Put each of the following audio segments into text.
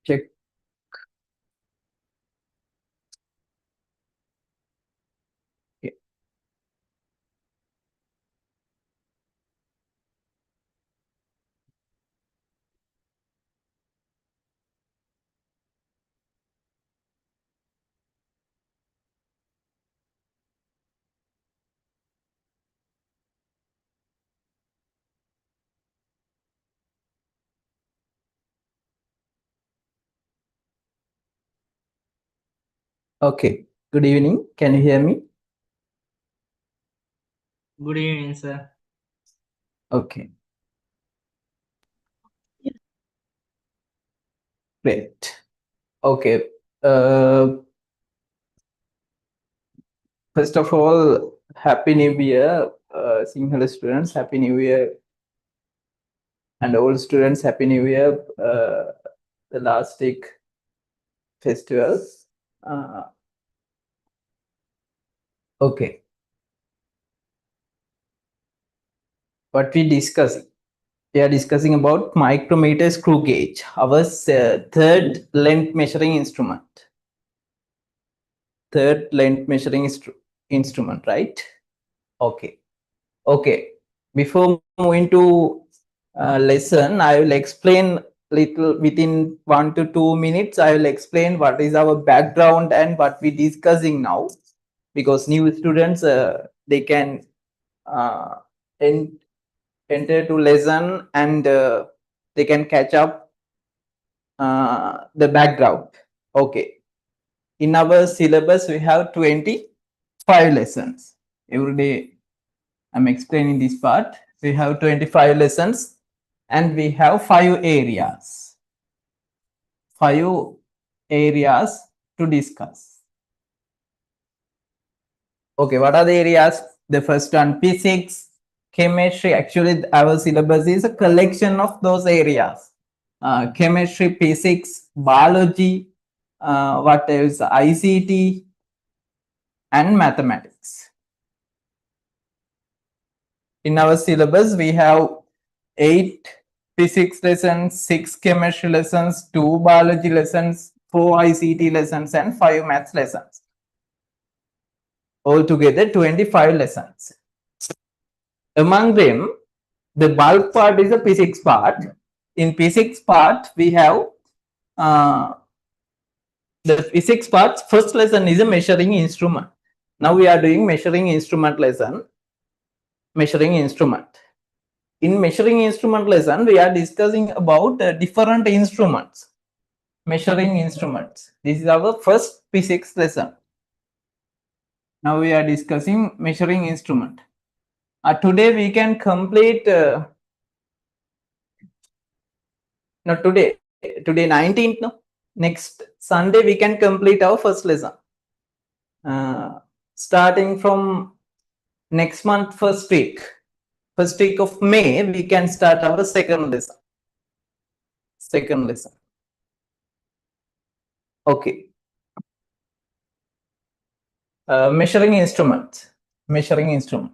Check. Yeah. Okay. Good evening. Can you hear me? Good evening, sir. Okay. Great. Okay. First of all, Happy New Year, Sinhala students. Happy New Year, and all students. Happy New Year. The last week festival. Okay. What we discussing? We are discussing about micrometer screw gauge, our third length measuring instrument. Third length measuring instrument, right? Okay. Okay. Before moving to lesson, I will explain little within 1 to 2 minutes. I will explain what is our background and what we discussing now, because new students they can enter to lesson and they can catch up the background. Okay. In our syllabus, we have 25 lessons. Every day I'm explaining this part. We have 25 lessons and we have 5 areas. 5 areas to discuss. Okay, what are the areas? The first one, physics, chemistry. Actually, our syllabus is a collection of those areas. Chemistry, physics, biology, what else? ICT, and mathematics. In our syllabus, we have 8 physics lessons, 6 chemistry lessons, 2 biology lessons, 4 ICT lessons, and 5 maths lessons. Altogether, 25 lessons. Among them, the bulk part is the physics part. In physics part, we have the physics part. First lesson is a measuring instrument. Now we are doing measuring instrument lesson. Measuring instrument. In measuring instrument lesson, we are discussing about different instruments. Measuring instruments. This is our first physics lesson. Now we are discussing measuring instrument. Today we can complete. Not today. Today 19th. No? Next Sunday we can complete our first lesson. Starting from next month, first week of May, we can start our second lesson. Second lesson. Okay. Measuring instrument. Measuring instrument.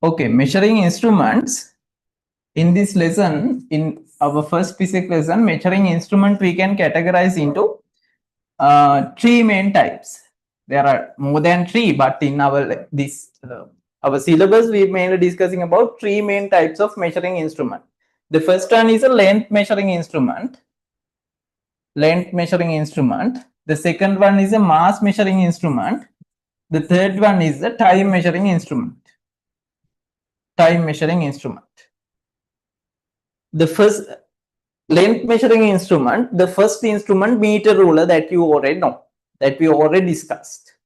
Okay, measuring instruments. In this lesson, in our first physics lesson, measuring instrument we can categorize into 3 main types. There are more than 3, but in our our syllabus we mainly discussing about 3 main types of measuring instrument. The first one is a length measuring instrument. Length measuring instrument. The second one is a mass measuring instrument. The third one is the time measuring instrument. Time measuring instrument. The first length measuring instrument, the first instrument, meter ruler, that you already know, that we already discussed.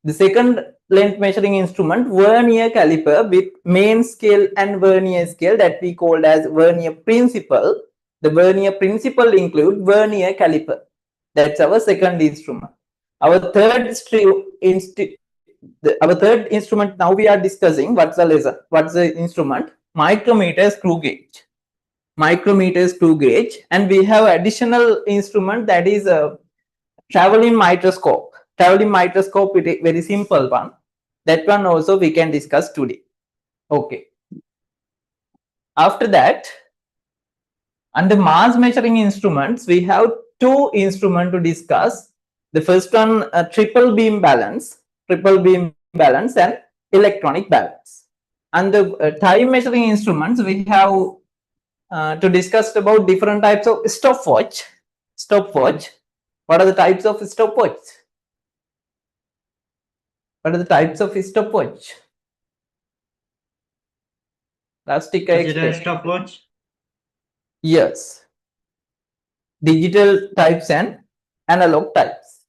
The second length measuring instrument, vernier caliper with main scale and vernier scale, that we called as vernier principal. The vernier principal include vernier caliper. That's our second instrument. Our third instrument now we are discussing. What's the laser? What's the instrument? Micrometer screw gauge. Micrometer screw gauge, and we have additional instrument, that is a traveling microscope. traveling microscope, it is very simple one. That one also we can discuss today. Okay. After that, under mass measuring instruments, we have two instruments to discuss. The first one, triple beam balance and electronic balance. And the time measuring instruments, we have to discuss about different types of stopwatch. What are the types of stopwatch? What are the types of stopwatch? Plastic Digital stopwatch. Yes. Digital types and analog types.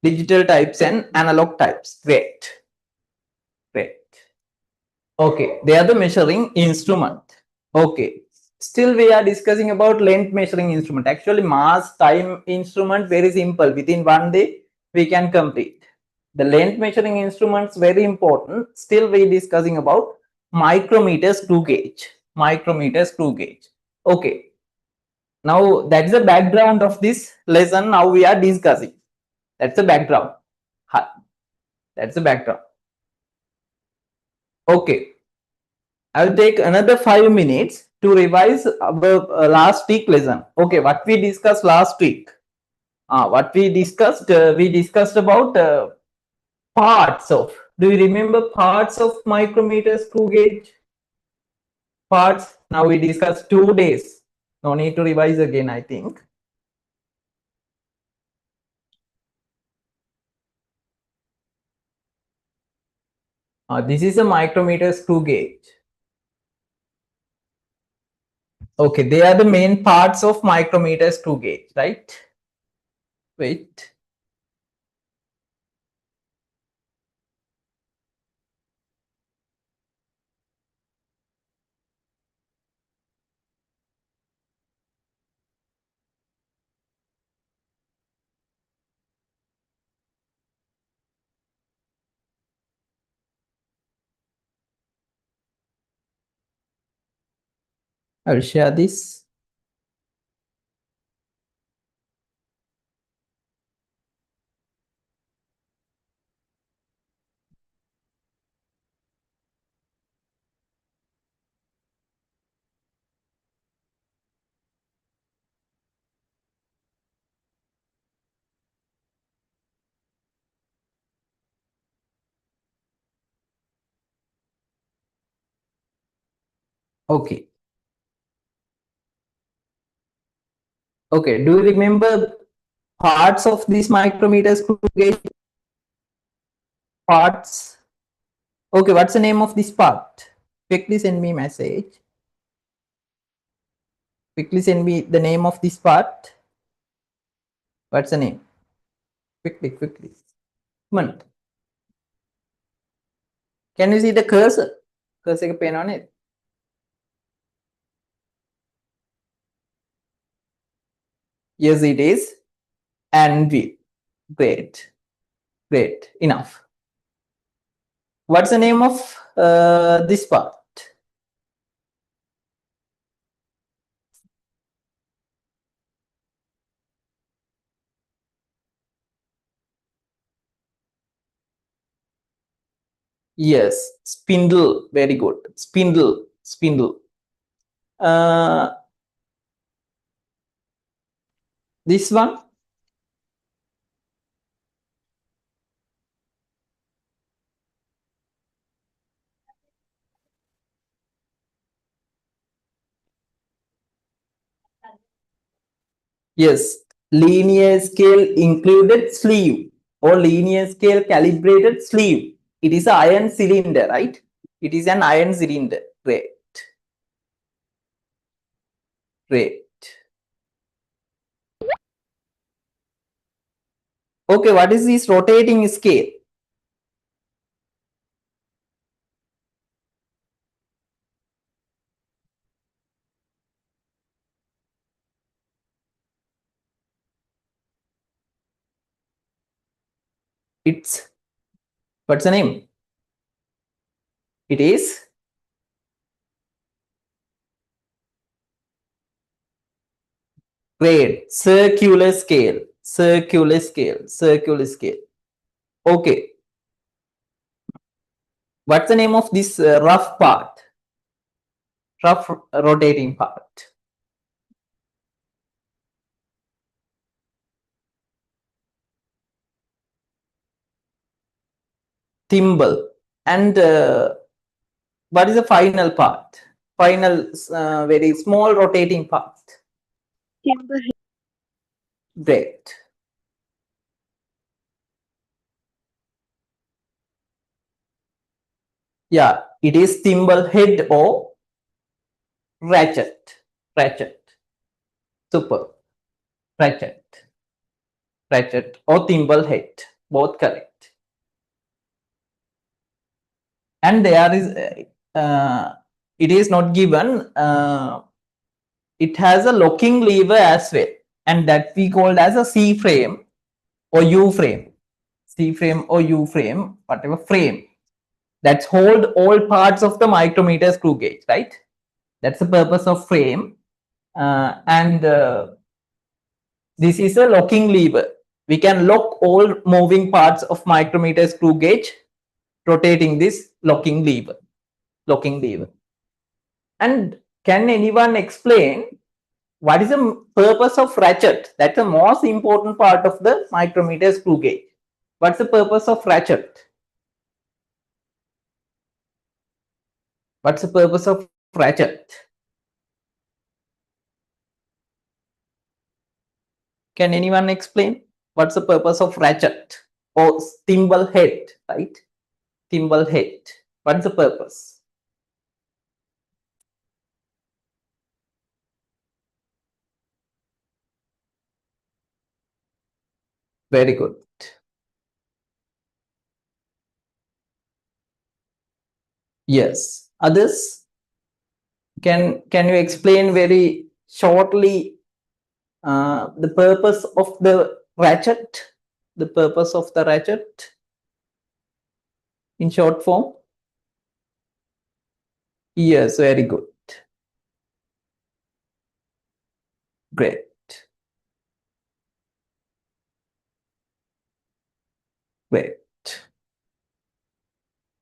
Digital types and analog types. Great. Okay, they are the measuring instrument. Okay. Still we are discussing about length measuring instrument. Actually, mass time instrument very simple. Within 1 day we can complete. The length measuring instruments very important. Still we discussing about micrometer screw gauge. Okay. Now that's the background of this lesson. Now we are discussing. That's the background. That's the background. Okay. I'll take another 5 minutes to revise our last week lesson. Okay, what we discussed last week. What we discussed about parts of. Do you remember parts of micrometer screw gauge? Parts. Now we discussed 2 days. No need to revise again, I think. This is a micrometer screw gauge. Okay, they are the main parts of micrometer screw gauge, right? Wait. I'll share this. Okay. Okay, do you remember parts of this micrometer screw gauge? Parts. Okay, what's the name of this part? Quickly send me message. Quickly send me the name of this part. What's the name? Quickly. Come on. Can you see the cursor? Cursor pen on it. Yes, it is. Anvil. Great. Enough. What's the name of this part? Yes, spindle. Very good. Spindle. This one. Yes, linear scale included sleeve or linear scale calibrated sleeve. It is an iron cylinder, right? It is an iron cylinder. Great. Okay, what is this rotating scale? It's, what's the name? It is, Great. Circular scale. Circular scale. Circular scale. Okay. What's the name of this rough part? Rough rotating part. Thimble. And what is the final part? Final very small rotating part. Timber. Great. Yeah, it is thimble head or ratchet. Ratchet. Super. Ratchet. Ratchet or thimble head. Both correct. And there is, it is not given, it has a locking lever as well. And that we called as a C frame or U frame. C frame or U frame, whatever frame. That's hold all parts of the micrometer screw gauge, right? That's the purpose of frame. And this is a locking lever. We can lock all moving parts of micrometer screw gauge rotating this locking lever. Locking lever. And can anyone explain what is the purpose of ratchet? That's the most important part of the micrometer screw gauge. What's the purpose of ratchet? What's the purpose of ratchet? Can anyone explain? What's the purpose of ratchet or thimble head, right? Thimble head. What's the purpose? Very good. Yes. Others? Can you explain very shortly the purpose of the ratchet? The purpose of the ratchet in short form? Yes, very good. Great. Great.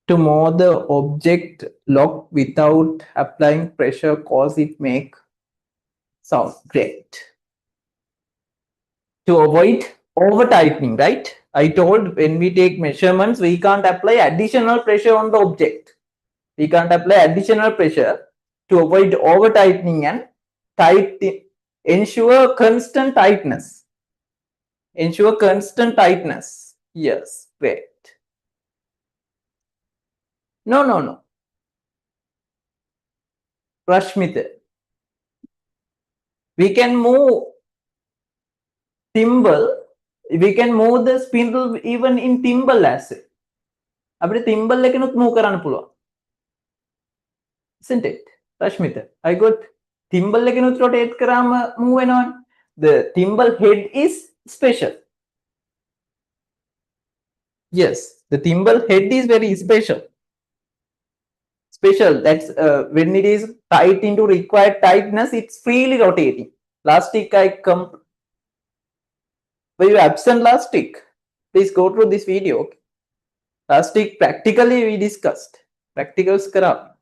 To move the object lock without applying pressure cause it make sound. Great. To avoid over tightening, right? I told when we take measurements, we can't apply additional pressure on the object. We can't apply additional pressure to avoid over tightening and ensure constant tightness. Ensure constant tightness. Yes, great. No. Rush method. We can move thimble. We can move the spindle even in thimble as well. අපිට thimble එකනොත් move කරන්න පුළුවන්. Isn't it? Rush method. I got thimble එකනොත් rotate කරාම move වෙනවනේ. The thimble head is special. Yes, the thimble head is very special. Special. That's when it is tight into required tightness, it's freely rotating. Last week I come. Were you absent last week? Please go through this video. Last week practically we discussed. Practicals kara.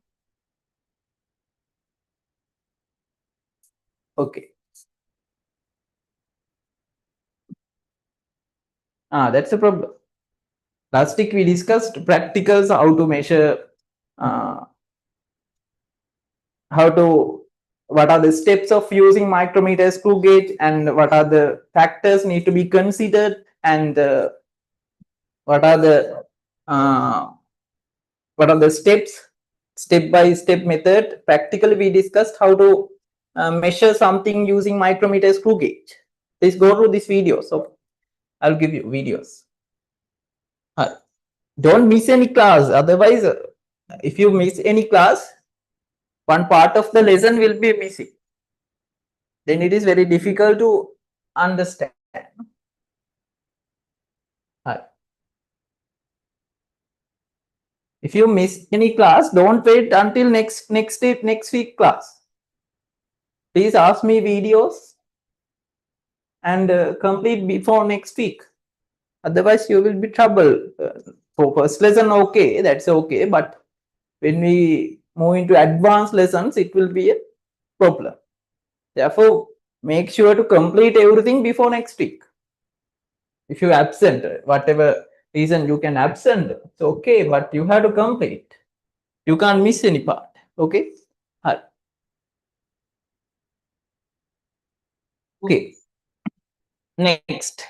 Okay. That's a problem. Last week we discussed practicals, how to measure, what are the steps of using micrometer screw gauge and what are the factors need to be considered and what are the steps, step by step method. Practically we discussed how to measure something using micrometer screw gauge. Please go through this video. So I'll give you videos. Don't miss any class. Otherwise, if you miss any class, one part of the lesson will be missing. Then it is very difficult to understand. If you miss any class, don't wait until next week class. Please ask me videos. and complete before next week. Otherwise, you will be trouble. For first lesson, okay, that's okay. But when we move into advanced lessons, it will be a problem. Therefore, make sure to complete everything before next week. If you absent, whatever reason you can absent, it's okay, but you have to complete. You can't miss any part. Okay. Okay. Next,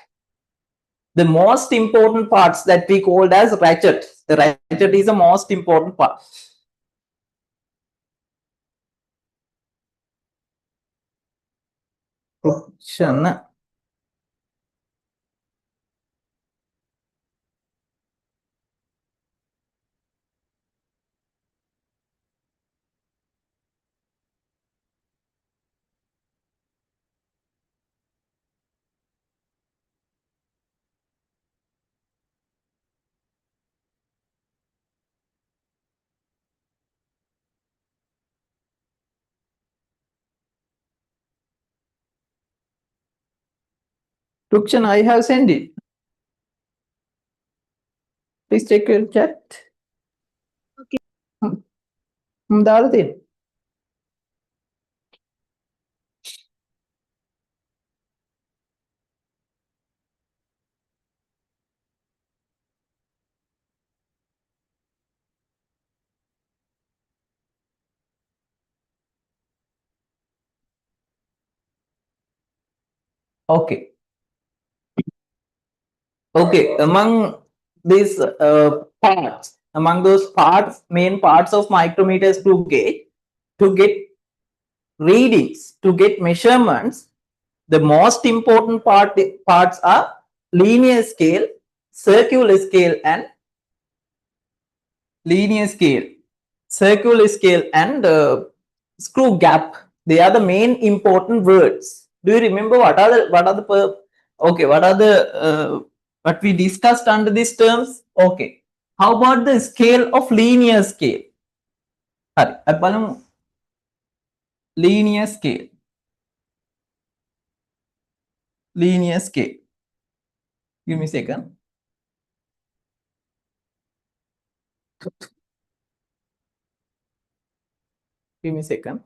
the most important parts that we called as ratchet. The ratchet is the most important part. Friction. Friction, I have sent it. Please check your chat. Okay. Dal they. Okay. Okay. Among these parts, among those parts, main parts of micrometer screw gauge, to get readings, to get measurements, the most important parts are linear scale, circular scale, and linear scale, circular scale, and screw gap. They are the main important words. Do you remember what are the okay, what are the what we discussed under these terms? Okay. How about the scale of linear scale? Linear scale. Linear scale. Give me a second. Give me a second.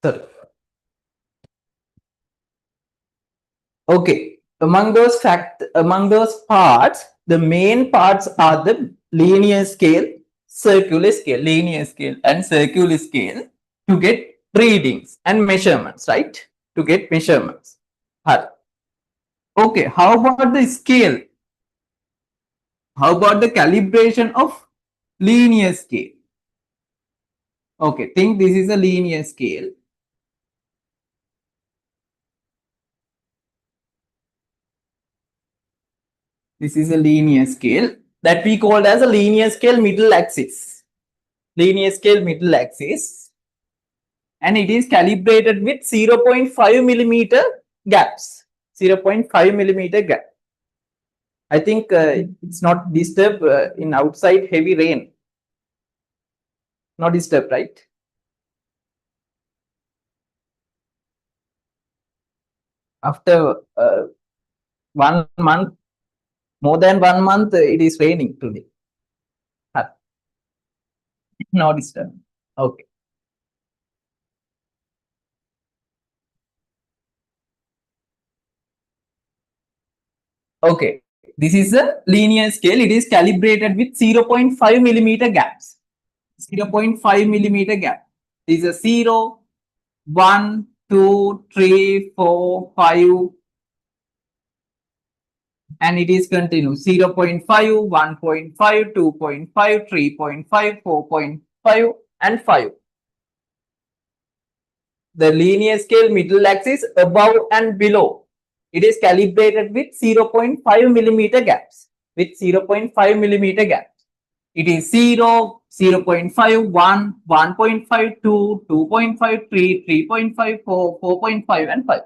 Sorry. Okay, among those parts, the main parts are the linear scale, circular scale, linear scale, and circular scale to get readings and measurements, right? To get measurements. Okay, how about the scale? How about the calibration of linear scale? Okay, think this is a linear scale. This is a linear scale that we called as a linear scale middle axis. Linear scale middle axis. And it is calibrated with 0.5 millimeter gaps. 0.5 millimeter gap. I think it's not disturbed in outside heavy rain. Not disturbed, right? After 1 month, more than 1 month, it is raining today. No disturbed. Okay. Okay. This is a linear scale. It is calibrated with 0.5 millimeter gaps. 0.5 millimeter gap. This is a 0, 1, 2, 3, 4, 5, and it is continuous 0.5, 1.5, 2.5, 3.5, 4.5, and 5. The linear scale middle axis above and below. It is calibrated with 0.5 millimeter gaps. With 0.5 millimeter gaps. It is 0, 0.5, 1, 1.5, 2, 2.5, 3, 3.5, 4, 4.5, and 5.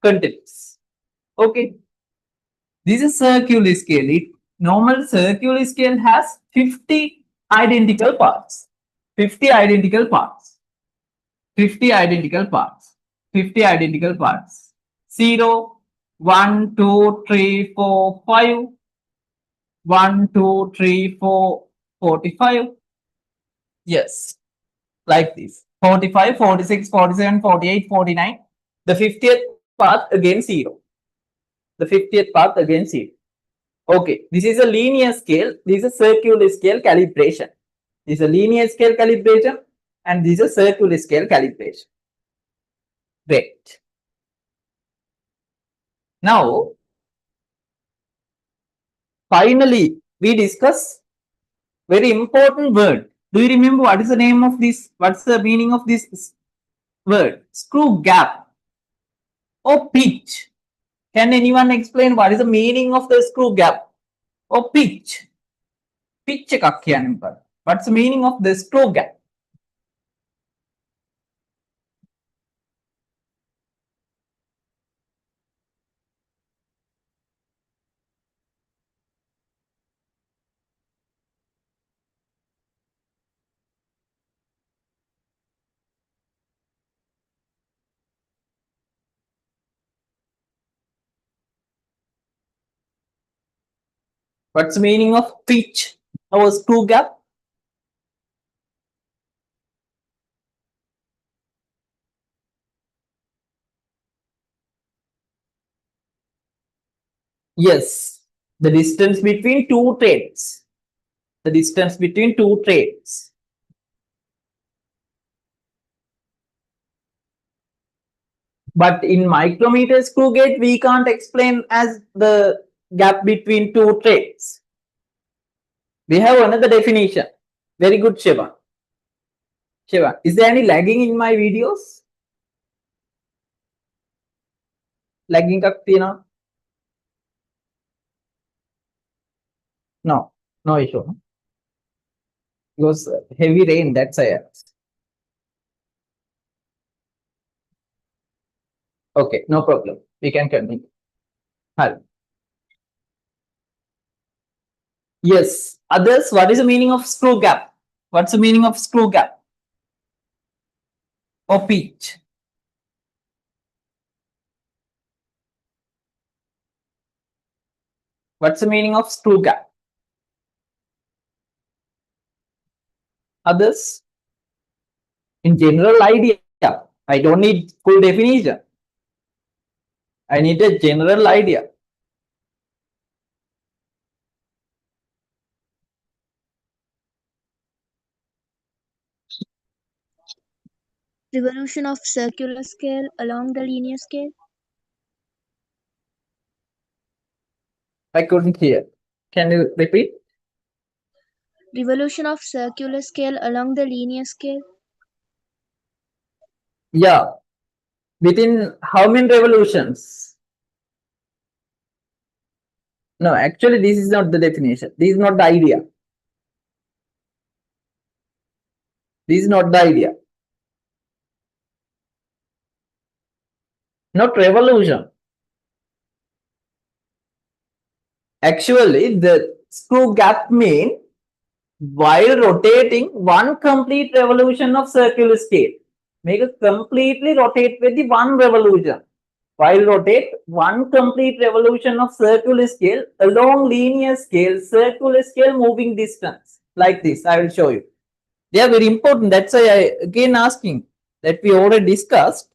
Continuous. Okay. This is circular scale. Normal circular scale has 50 identical parts. 50 identical parts. 50 identical parts. 50 identical parts. 0, 1, 2, 3, 4, 5. 1, 2, 3, 4, 45. Yes, like this. 45, 46, 47, 48, 49. The 50th path again 0. The 50th path again 0. Okay, this is a linear scale. This is a circular scale calibration. This is a linear scale calibration and this is a circular scale calibration. Great. Now, finally, we discuss very important word. Do you remember what is the name of this? What's the meaning of this word? Screw gap or pitch. Can anyone explain what is the meaning of the screw gap or pitch? Pitch එකක් කියන්නේ මොකක්ද? What's the meaning of the screw gap? What's the meaning of pitch or screw gap? Yes, the distance between two threads. The distance between two threads. But in micrometer screw gauge, we can't explain as the gap between two threads. We have another definition. Very good, Shiva. Shiva, is there any lagging in my videos? Lagging එකක් තියෙනවා? No, no issue. Because heavy rain, that's why. Okay, no problem. We can continue. Hello. Yes. Others, what is the meaning of screw gap? What's the meaning of screw gap? Or pitch? What's the meaning of screw gap? Others? In general idea. I don't need full definition. I need a general idea. Revolution of circular scale along the linear scale. I couldn't hear. Can you repeat? Revolution of circular scale along the linear scale. Yeah. Within how many revolutions? No, actually, this is not the definition. This is not the idea. This is not the idea. Not revolution. Actually, the screw gap mean while rotating one complete revolution of circular scale. Make a completely rotate with the one revolution. While rotate one complete revolution of circular scale along linear scale, circular scale moving distance. Like this, I will show you. They are very important. That's why I again asking that we already discussed.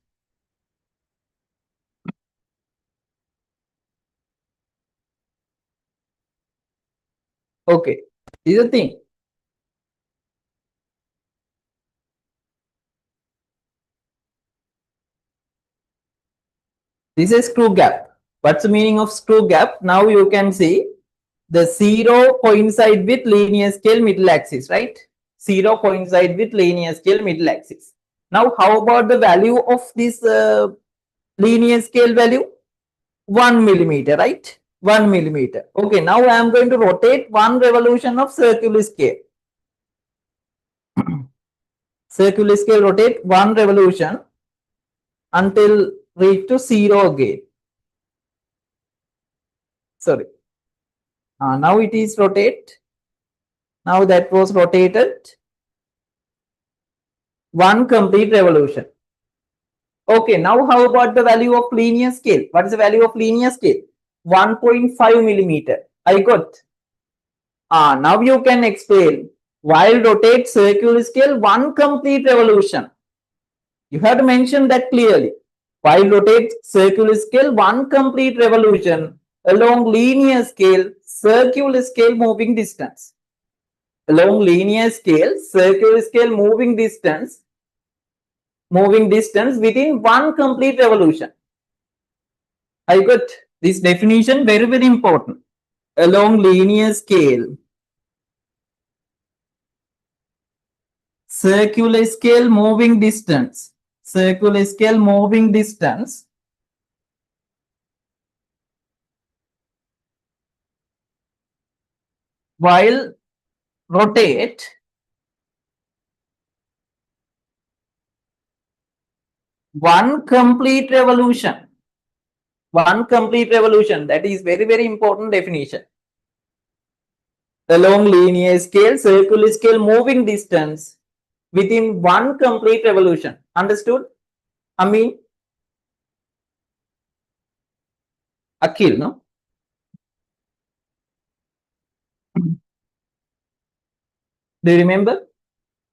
Okay, this is the thing. This is screw gap. What's the meaning of screw gap? Now you can see the zero coincide with linear scale middle axis, right? Zero coincide with linear scale middle axis. Now, how about the value of this linear scale value? 1 millimeter, right? 1 millimeter. Okay, now I am going to rotate one revolution of circular scale. Circular scale rotate one revolution until reach to zero again. Sorry. Now it is rotate. Now that was rotated. One complete revolution. Okay, now how about the value of linear scale? What is the value of linear scale? 1.5 millimeter. I got. Now you can explain. While rotate circular scale, one complete revolution. You have to mention that clearly. While rotate circular scale, one complete revolution along linear scale, circular scale moving distance. Along linear scale, circular scale moving distance within one complete revolution. I got this definition very, very important. Along linear scale, circular scale moving distance, while rotate one complete revolution. That is very, very important definition. Along linear scale, circular scale moving distance within one complete revolution. Understood? Amin? Akhil, no? Do you remember?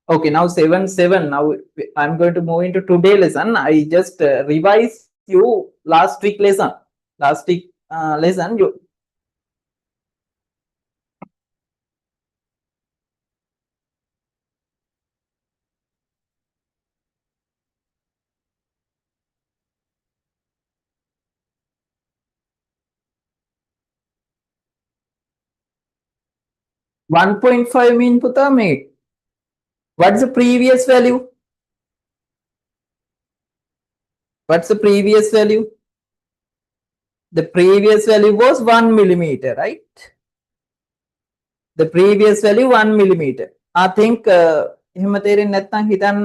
Okay, now 7. Now I'm going to move into today's lesson. I just revised you last week lesson. You 1.5 mean puta mate. What's the previous value? What's the previous value? The previous value was 1 millimeter, right? The previous value 1 millimeter. I think එහෙම තේරෙන්නේ නැත්නම් හිතන්න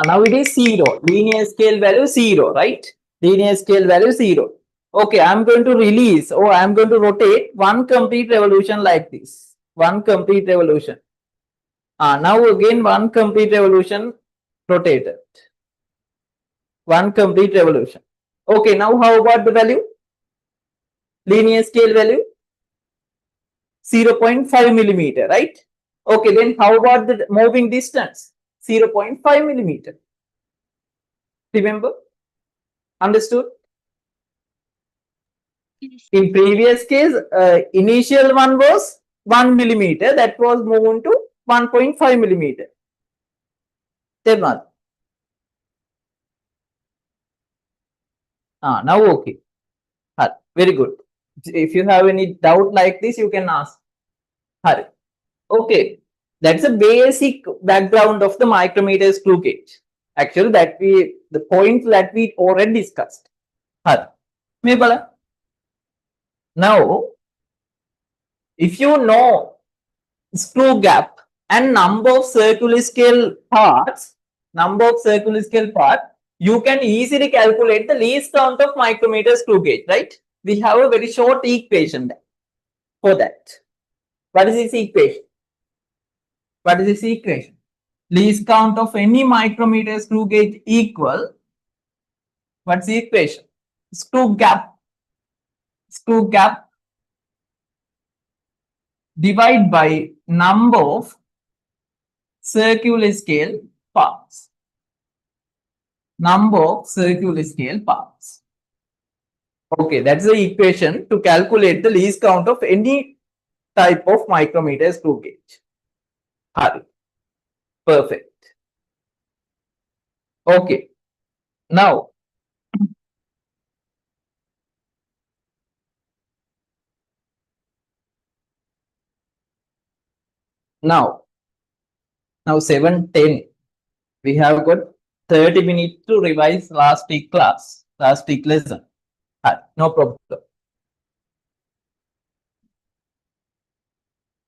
now it is 0. Linear scale value 0, right? Linear scale value 0. Okay, I'm going to release or I'm going to rotate one complete revolution like this. One complete revolution. Now again one complete revolution rotated. One complete revolution. Okay, now how about the value? Linear scale value 0.5 millimeter, right? Okay, then how about the moving distance? 0.5 millimeter. Remember? Understood? In previous case, initial one was 1 millimeter. That was moved to 1.5 millimeter. Now okay. Very good. If you have any doubt like this, you can ask. Okay, that's a basic background of the micrometer screw gauge. Actually, the points that we already discussed. Maybe now, if you know screw gap and number of circular scale parts, you can easily calculate the least count of micrometer screw gauge, right? We have a very short equation for that. What is this equation? Least count of any micrometer screw gauge equal, what's the equation? Screw gap divide by number of circular scale parts. Okay, that's the equation to calculate the least count of any type of micrometer screw gauge. Perfect. Okay. Now now 7:10. We have got 30 minutes to revise last week lesson. No problem.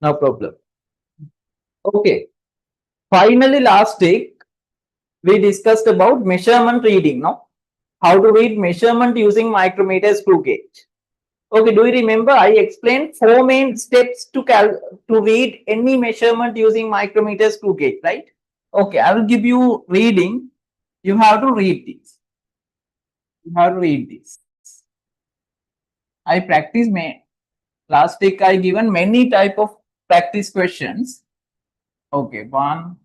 No problem. Okay. Finally, last week we discussed about measurement reading. No, how to read measurement using micrometer screw gauge. Okay, do you remember I explained 4 main steps to read any measurement using micrometer screw gauge, right? Okay, I will give you reading. You have to read this. I practiced last week. I given many type of practice questions. Okay, one.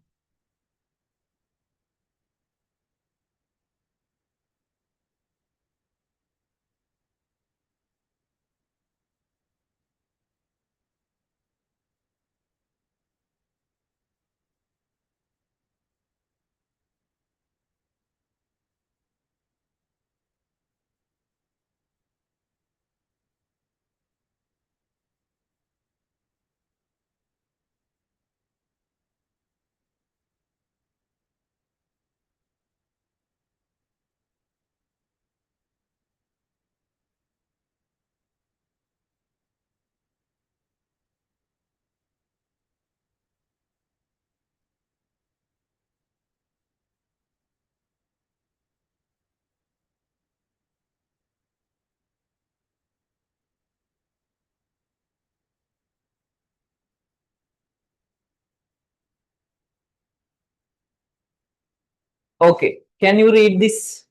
Okay, can you read this?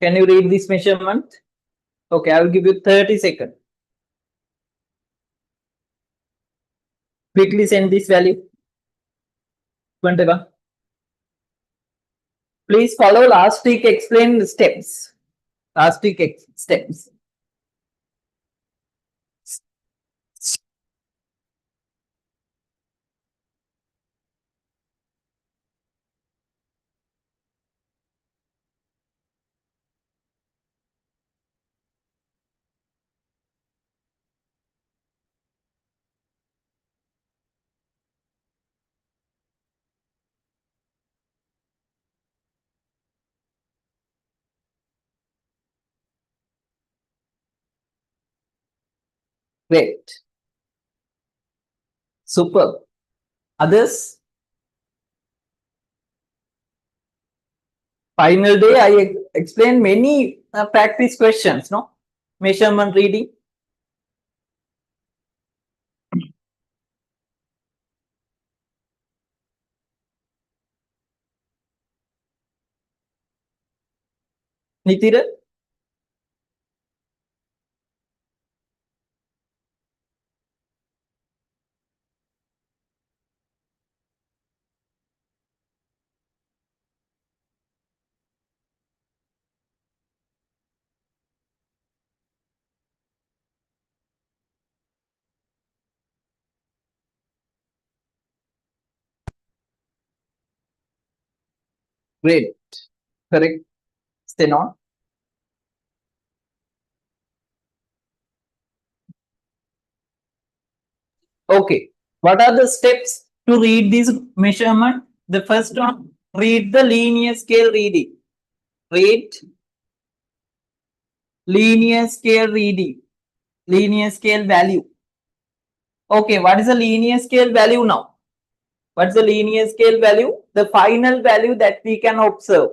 Can you read this measurement? Okay, I will give you 30 seconds. Quickly send this value. Please follow last week explained steps. Great. Super. Others? Final day, I explained many practice questions, no? Measurement reading. Nitira? Great. Correct. Xenon. Okay. What are the steps to read this measurement? The first one, read the linear scale reading. Read linear scale reading. Linear scale value. Okay, what is the linear scale value now? What's the linear scale value? The final value that we can observe.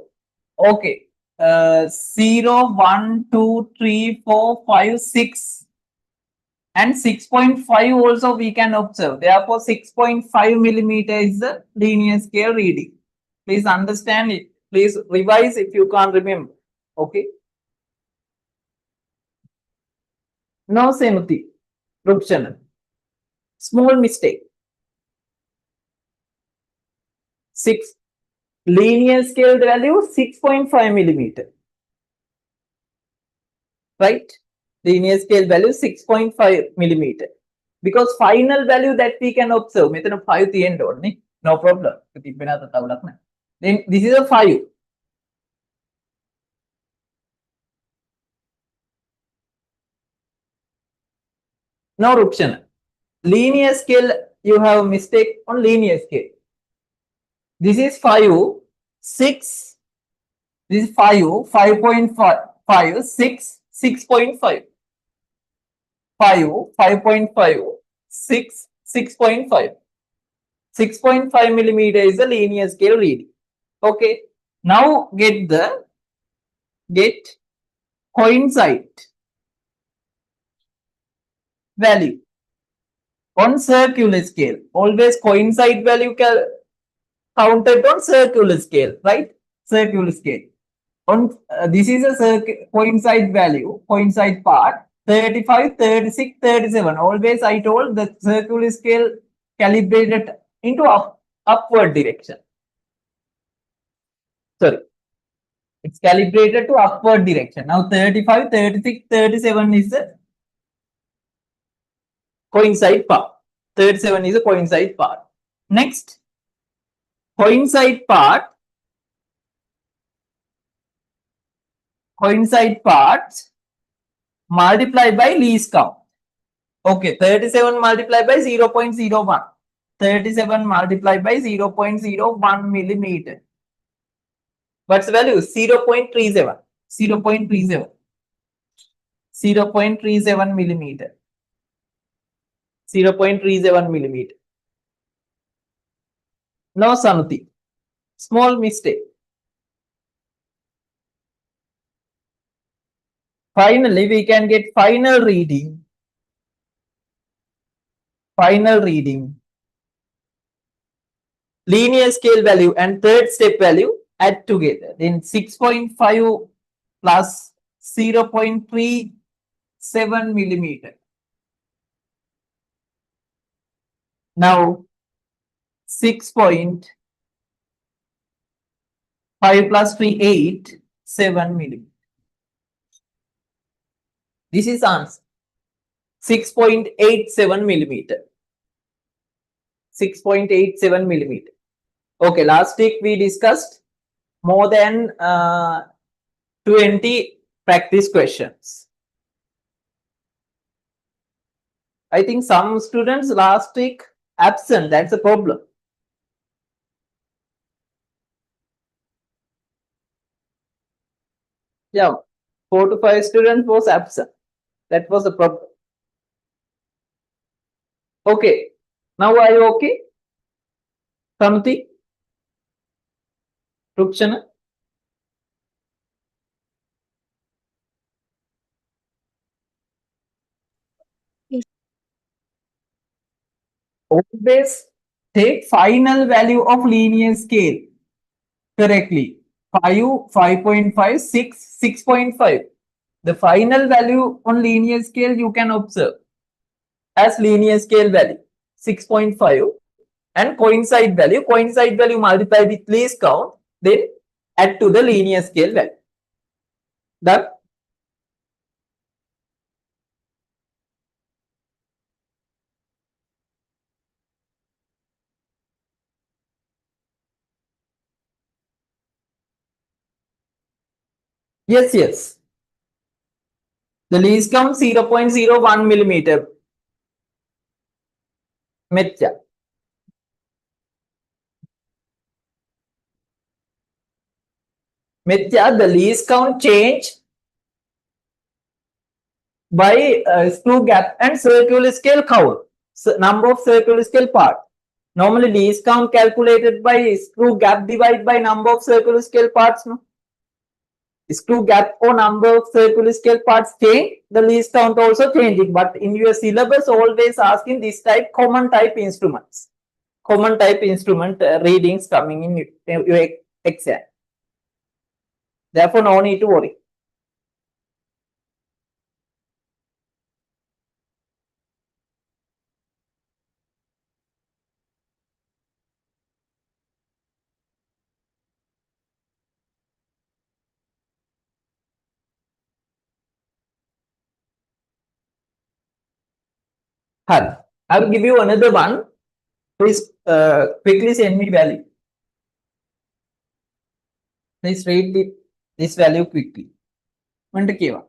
Okay. 0, 1, 2, 3, 4, 5, 6. And 6.5 also we can observe. Therefore, 6.5 millimeter is the linear scale reading. Please understand it. Please revise if you can't remember. Okay. No Senuti. Rupchana. Small mistake. 6. Linear scale value 6.5 millimeter. Right? Linear scale value 6.5 millimeter. Because final value that we can observe, method 5 the end only, no problem. Then this is a 5. No Rupchana. Linear scale, you have mistake on linear scale. This is 5, 6. This is 5, 5.5, 6, 6.5. 5, 5.5, 6, 6.5. 6.5 millimeter is the linear scale reading. Okay. Now get coincide value on circular scale. Always coincide value counted on circular scale, right? Circular scale. On this is a coincide value, coincide part 35, 36, 37. Always I told the circular scale calibrated into upward direction. Sorry, it's calibrated to upward direction. Now 35, 36, 37 is the coincide part. 37 is a coincide part. Next, coincide part multiplied by least count. Okay, 37 multiplied by 0.01. 37 multiplied by 0.01 millimeter. What's the value? 0.37. 0.37. 0.37 millimeter. 0.37 millimeter. No Sanuti. Small mistake. Finally, we can get final reading. Final reading. Linear scale value and third step value add together. Then 6.5 plus 0.37 millimeter. Now 6.5 plus 3, 8, 7 millimeter. This is answer. 6.87 millimeter. 6.87 millimeter. Okay, last week we discussed more than 20 practice questions. I think some students last week absent. That's a problem. Yeah, 4 to 5 students was absent. That was the problem. Okay, now are you okay? Samti? Rukshana? Yes. Always take final value of linear scale correctly. 5, 5.5, 6, 6.5. The final value on linear scale you can observe as linear scale value 6.5 and coincide value multiplied with least count, then add to the linear scale value. Done? Yes, yes. The least count 0.01 millimeter. Metya. Metya, the least count change by screw gap and circular scale count. So, number of circular scale part. Normally, least count calculated by screw gap divided by number of circular scale parts. No? Screw gap or number of circular scale parts change, the least count also changing. But in your syllabus, always asking this type common type instruments. Common type instrument readings coming in your exam. Therefore, no need to worry. Hal, I will give you another one. Please quickly send me value. Please read this value quickly. Mandakeva.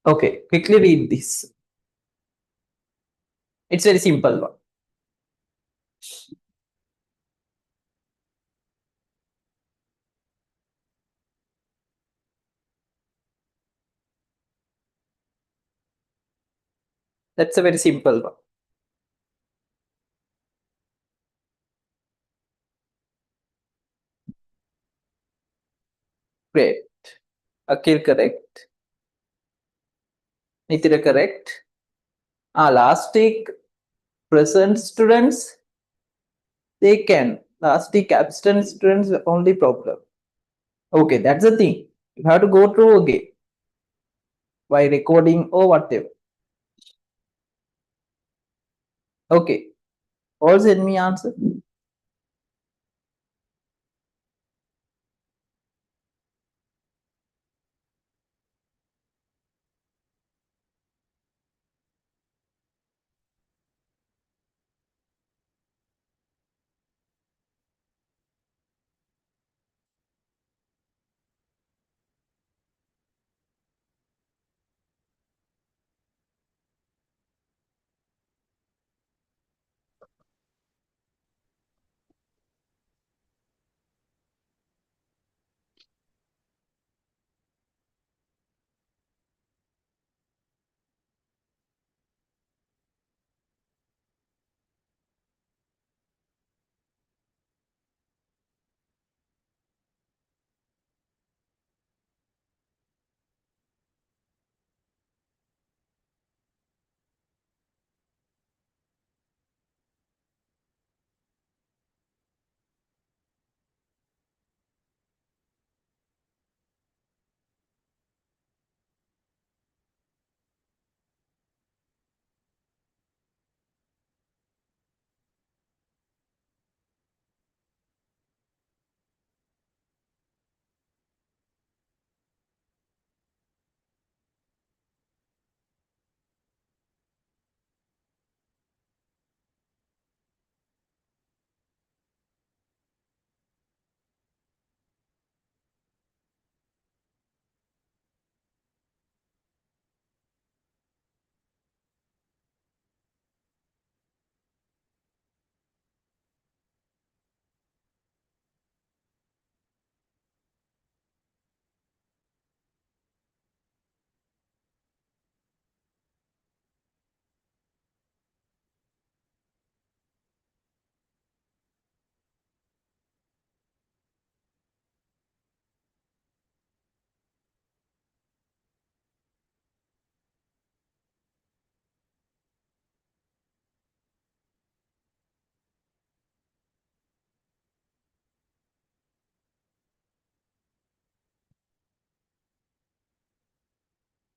Okay, quickly read this. It's very simple one. That's a very simple one. Great. Akil correct. Nitira correct. Last week present students, they can. Last week absent students only problem. Okay, that's the thing. You have to go through again by recording or whatever. Okay. All send me answer.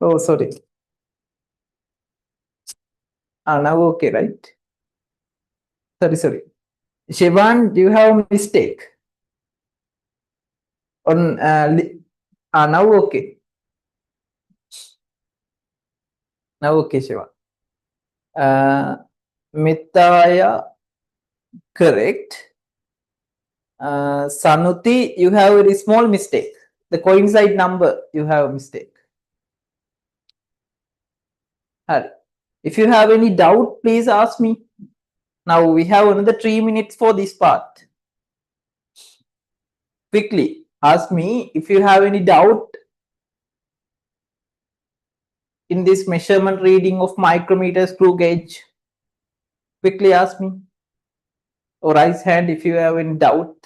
Oh, sorry. Now okay, right? Sorry. Shivan, do you have a mistake? On now okay. Now okay, Shivan. Mitaya, correct. Sanuti, you have a very small mistake. The coincide number, you have a mistake. Hari. If you have any doubt, please ask me. Now we have another 3 minutes for this part. Quickly ask me if you have any doubt in this measurement reading of micrometer screw gauge. Quickly ask me. Or raise hand if you have any doubt.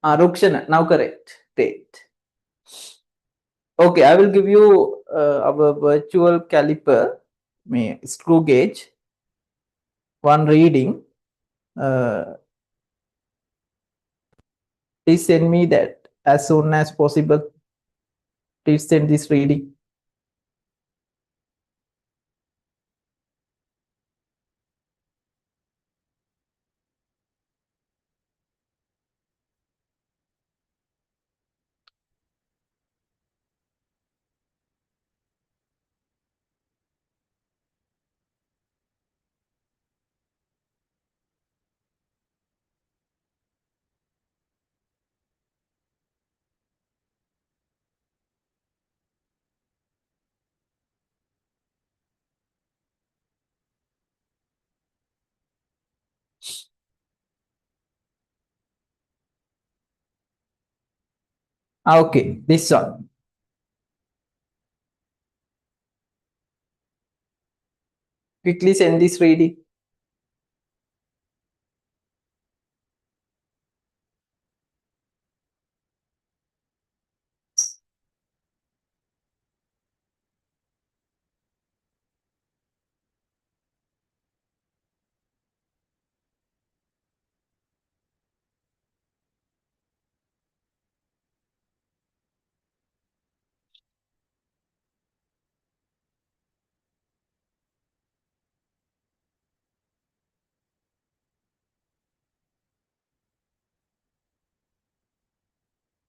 Rukshana, now correct. Great. Okay, I will give you our virtual caliper, screw gauge, one reading. Please send me that as soon as possible. Please send this reading. Okay, this one. Quickly send this reading.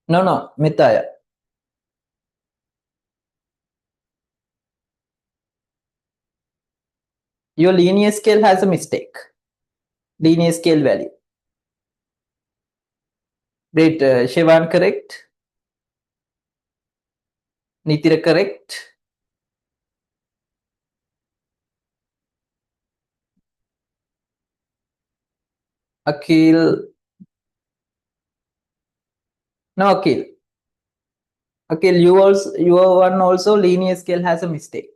No, Mitaya. Your linear scale has a mistake. Linear scale value. Great, Shivan correct. Nitira correct. Akhil. No, Akhil. Akhil, your one also linear scale has a mistake.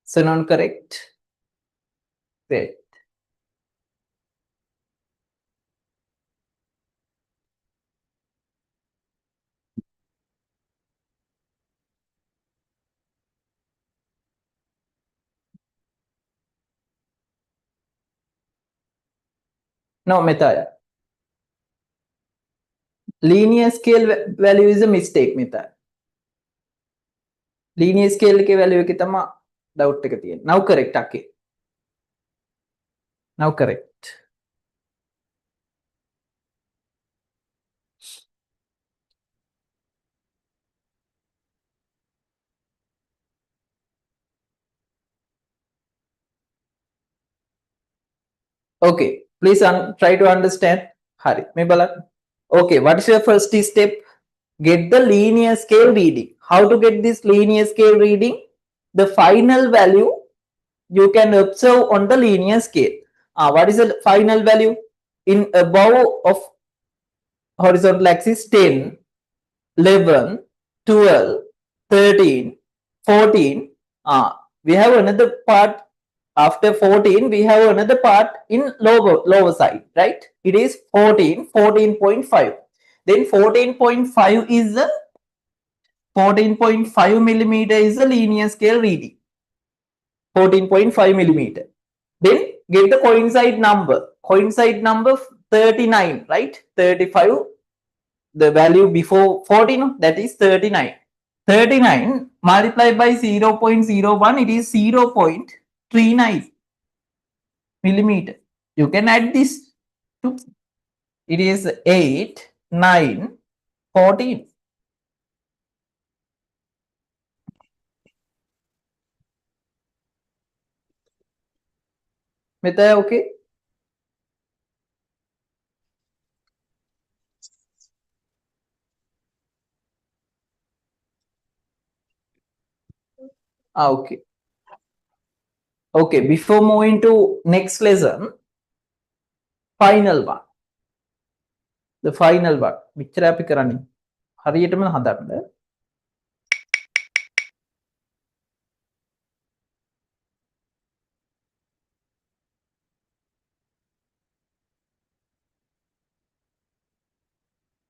So non correct. Great. No, Mitaya. Linear scale value is a mistake, Mitaya. Linear scale के value के तमा doubt करती है. Now correct, Akhil. Now correct. Okay, please try to understand. Hari, okay, what is your first step? Get the linear scale reading. How to get this linear scale reading? The final value you can observe on the linear scale. What is the final value? In above of horizontal axis 10, 11, 12, 13, 14. We have another part after 14. We have another part in lower side, right? It is 14, 14.5. Then 14.5 is the 14.5 millimeter is the linear scale reading. 14.5 millimeter. Then get the coincide number. Coincide number 39, right? 35 the value before 14, that is 39. 39 multiplied by 0.01, it is 0.39 millimeter. You can add this to, it is 8, 9, 14. Method okay? Okay. Okay, before moving to next lesson, final one. The final one. Micchara අපි කරන්නේ. හරියටම හදන්න.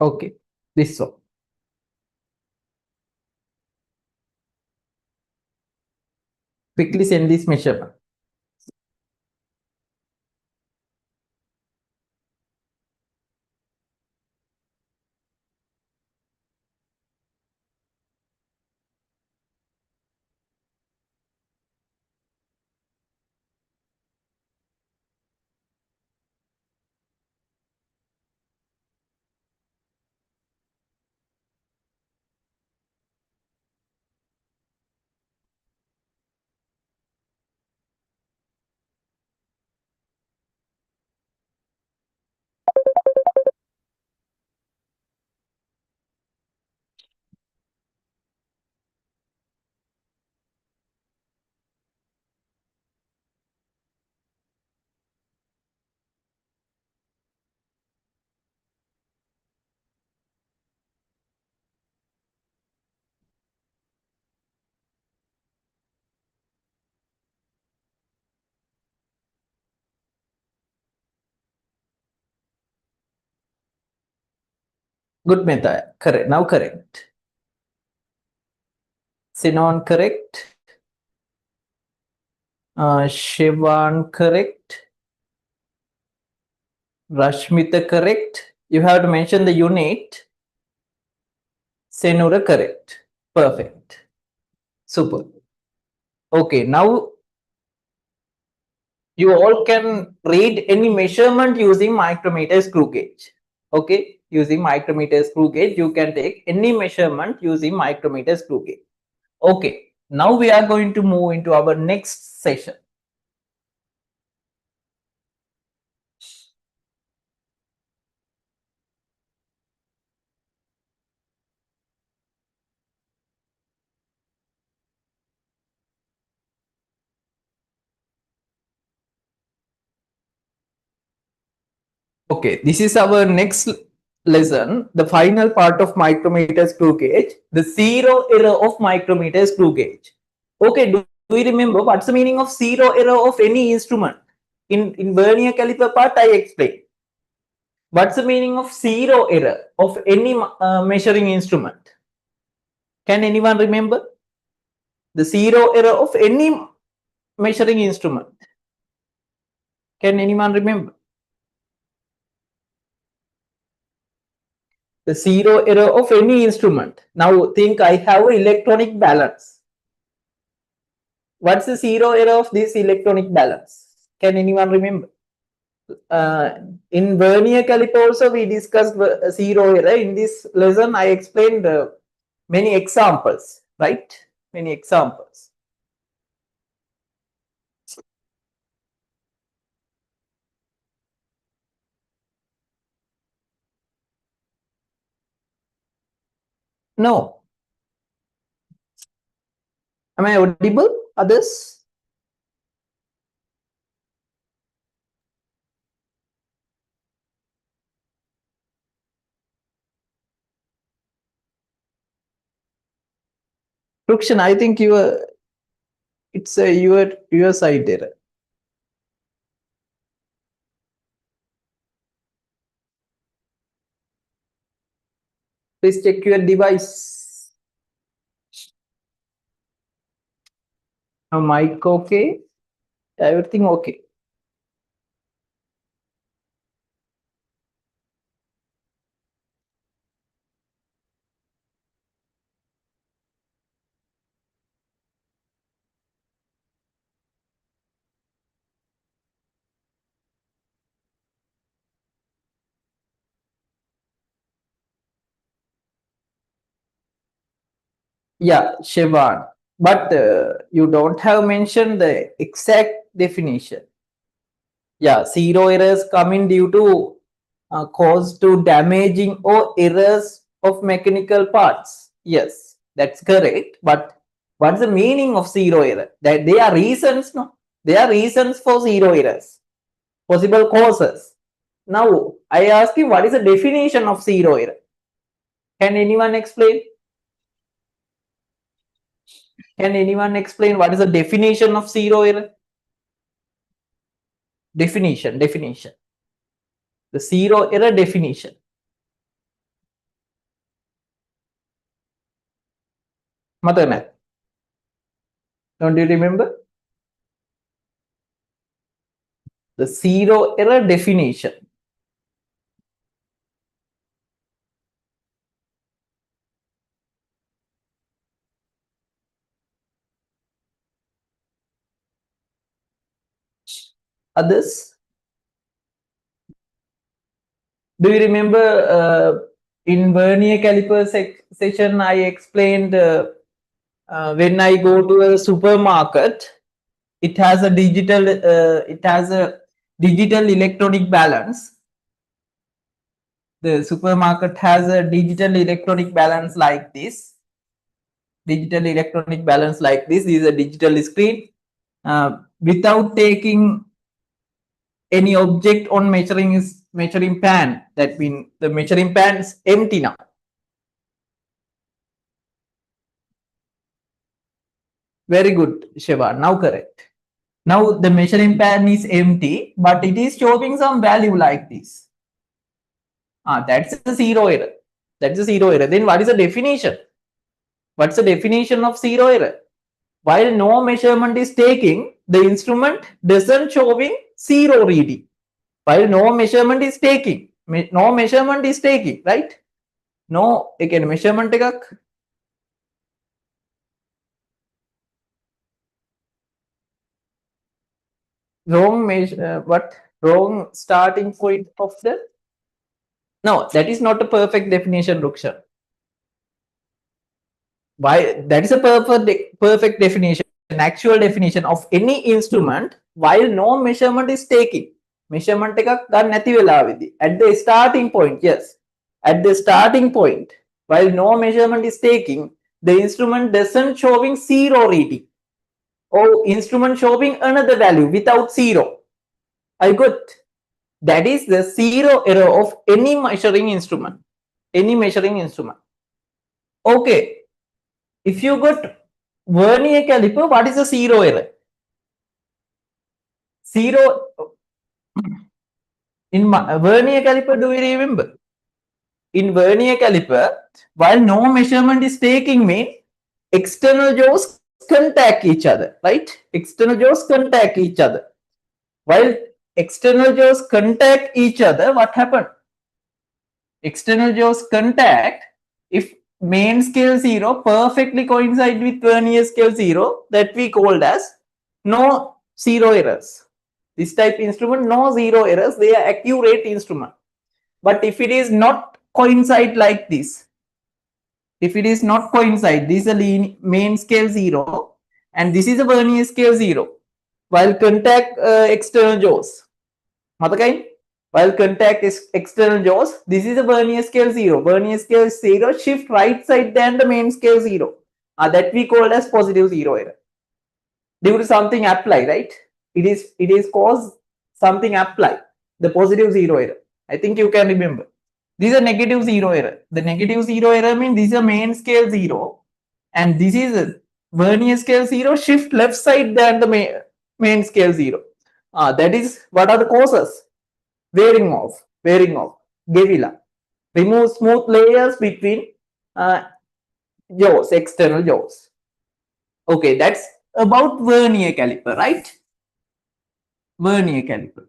Okay, this one. Quickly send this measurement. Good method. Correct. Now correct. Sinon correct. Shivan correct. Rashmita correct. You have to mention the unit. Senura correct. Perfect. Super. Okay, now you all can read any measurement using micrometer screw gauge. Okay, using micrometer screw gauge, you can take any measurement using micrometer screw gauge. Okay, now we are going to move into our next session. Okay, this is our next lesson, the final part of micrometer screw gauge, the zero error of micrometer screw gauge. Okay, do we remember what's the meaning of zero error of any instrument? In vernier caliper part, I explained. What's the meaning of zero error of any measuring instrument? Can anyone remember? The zero error of any measuring instrument. Can anyone remember? The zero error of any instrument. Now think I have electronic balance. What's the zero error of this electronic balance? Can anyone remember? In vernier caliper also we discussed zero error. In this lesson I explained many examples, right? Many examples. No. Am I audible? Others? Rukshan, I think it's your side error. Please check your device. Now mic okay, everything okay. Yeah, Shivan. But you don't have mentioned the exact definition. Yeah, zero errors coming due to cause to damaging or errors of mechanical parts. Yes, that's correct. But what's the meaning of zero error? That they are reasons, no? They are reasons for zero errors, possible causes. Now, I ask you, what is the definition of zero error? Can anyone explain? Can anyone explain what is the definition of zero error? Definition. The zero error definition. Matana, don't you remember? The zero error definition. Others? Do you remember in vernier caliper session I explained when I go to a supermarket, it has a digital electronic balance. The supermarket has a digital electronic balance like this. Digital electronic balance like this. This is a digital screen. Without taking any object on measuring pan, that means the measuring pan is empty now. Very good, Shiva. Now correct. Now the measuring pan is empty, but it is showing some value like this. That's a zero error. That's a zero error. Then what is the definition? What's the definition of zero error? While no measurement is taking, the instrument doesn't showing zero reading. While no measurement is taking, right? No, again measurement එකක් wrong measure what wrong starting point of the no, that is not a perfect definition, Ruksha. Why? That is a perfect definition, actual definition of any instrument while no measurement is taking. Measurement එකක් ගන්න නැති වෙලාවේදී at the starting point, yes, at the starting point, while no measurement is taking, the instrument doesn't showing zero reading or instrument showing another value without zero. I got that is the zero error of any measuring instrument. Any measuring instrument. Okay. If you got vernier caliper, what is the zero error? Zero in vernier caliper, do you remember? In vernier caliper, while no measurement is taking, mean external jaws contact each other, right? External jaws contact each other. While external jaws contact each other, what happened? External jaws contact, if main scale 0 perfectly coincide with vernier scale 0, that we called as no zero errors. This type instrument, no zero errors, they are accurate instrument. But if it is not coincide like this, if it is not coincide, this is a main scale 0 and this is a vernier scale 0, while contact external jaws. While contact is external jaws, this is a vernier scale 0. Vernier scale 0 shift right side than the main scale 0. That we call as positive zero error. Due to something apply, right? It is cause something apply, the positive zero error. I think you can remember. This is a negative zero error. The negative zero error means this is a main scale 0 and this is a vernier scale 0 shift left side than the main scale 0. That is what are the causes? Wearing off, Gevilla. Remove smooth layers between jaws, external jaws. Okay, that's about vernier caliper, right? Vernier caliper.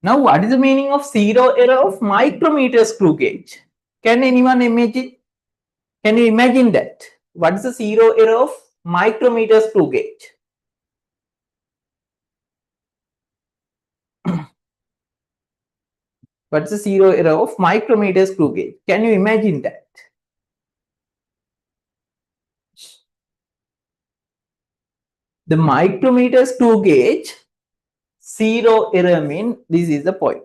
Now, what is the meaning of zero error of micrometer screw gauge? Can anyone imagine? Can you imagine that? What is the zero error of micrometer screw gauge? What's the zero error of micrometer screw gauge? Can you imagine that? The micrometer screw gauge, zero error mean this is the point.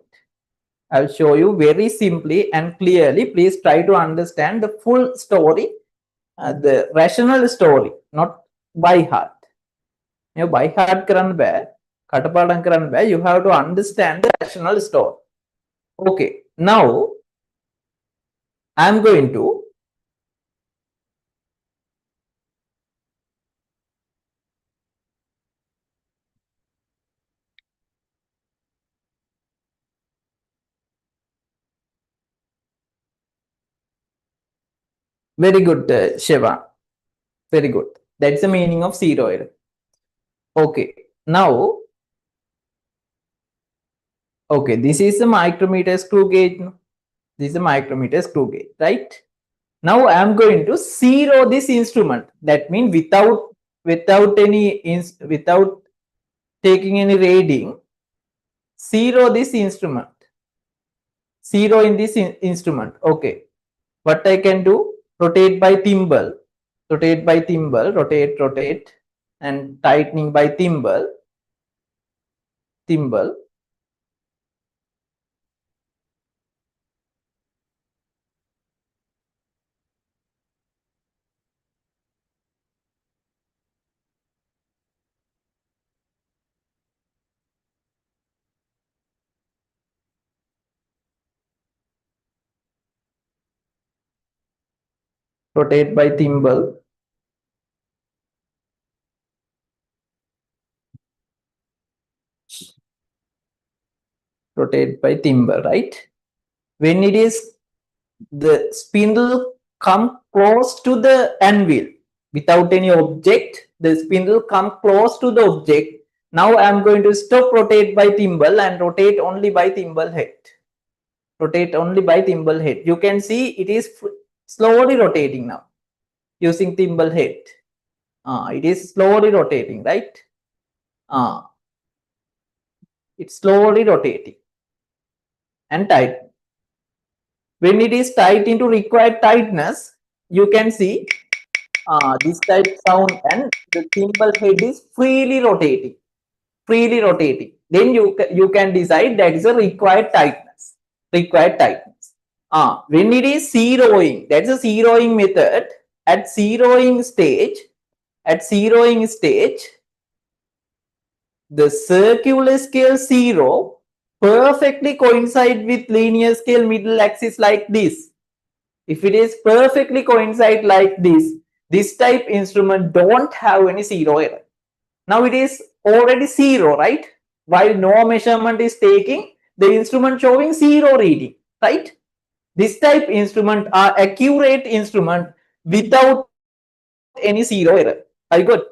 I'll show you very simply and clearly. Please try to understand the full story, the rational story, not by heart. You by heart karan bad, katapadam karan bad. You have to understand the rational story. Okay, now I'm going to very good, Shiva. Very good. That's the meaning of zero error. Okay, now, okay, this is the micrometer screw gauge. This is the micrometer screw gauge, right? Now I am going to zero this instrument. That means without taking any reading, zero this instrument. Zero in this instrument. Okay. What I can do? Rotate by thimble. Rotate by thimble. Rotate, and tightening by thimble. Thimble. Rotate by thimble. Rotate by thimble, right? When it is the spindle come close to the anvil without any object, the spindle come close to the object. Now I am going to stop rotate by thimble and rotate only by thimble head. Rotate only by thimble head. You can see it is slowly rotating now using thimble head. It is slowly rotating, right? It's slowly rotating and tight. When it is tight into required tightness, you can see this type sound, and the thimble head is freely rotating. Then you can decide that is a required tightness. When it is zeroing, that's a zeroing method. At zeroing stage, the circular scale zero perfectly coincide with linear scale middle axis like this. If it is perfectly coincide like this type instrument don't have any zero error. Now it is already zero, right? While no measurement is taking, the instrument showing zero reading, right? This type instrument are accurate instrument without any zero error. I got.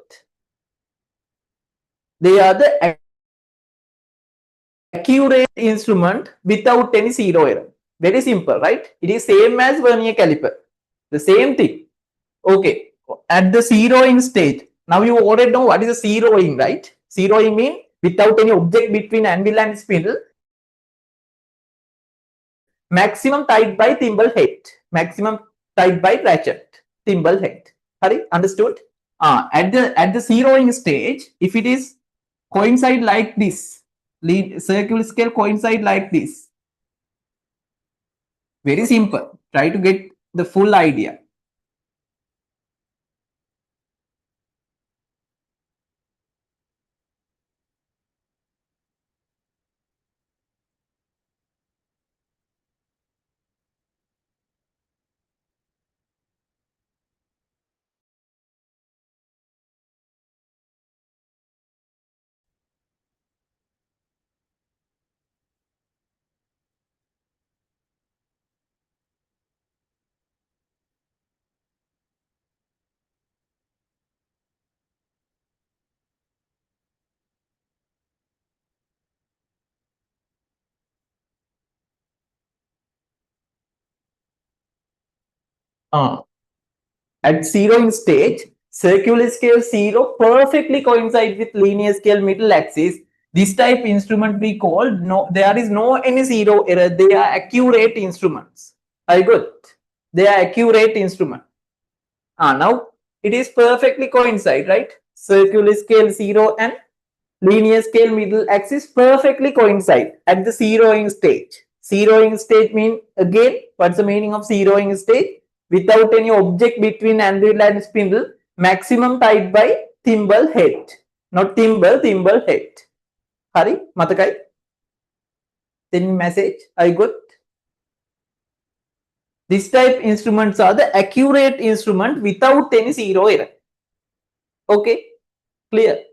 They are the accurate instrument without any zero error. Very simple, right? It is same as vernier caliper. The same thing. Okay. At the zeroing stage, now you already know what is a zeroing, right? Zeroing means without any object between anvil and spindle, maximum tight by thimble head, maximum tight by ratchet, thimble head. Hari, understood? At the zeroing stage, if it is coincide like this, circular scale coincide like this. Very simple. Try to get the full idea. At zeroing stage, circular scale zero perfectly coincide with linear scale middle axis. This type instrument we call there is no any zero error. They are accurate instruments. I good. They are accurate instrument. Now it is perfectly coincide, right? circular scale 0 and linear scale middle axis perfectly coincide at the zeroing stage. Zeroing stage mean again, what's the meaning of zeroing stage? Without any object between anvil and spindle, maximum tight by thimble head. Not thimble, thimble head. Hari, matakai? Send message. I got. This type instruments are the accurate instrument without any zero error. Okay, clear.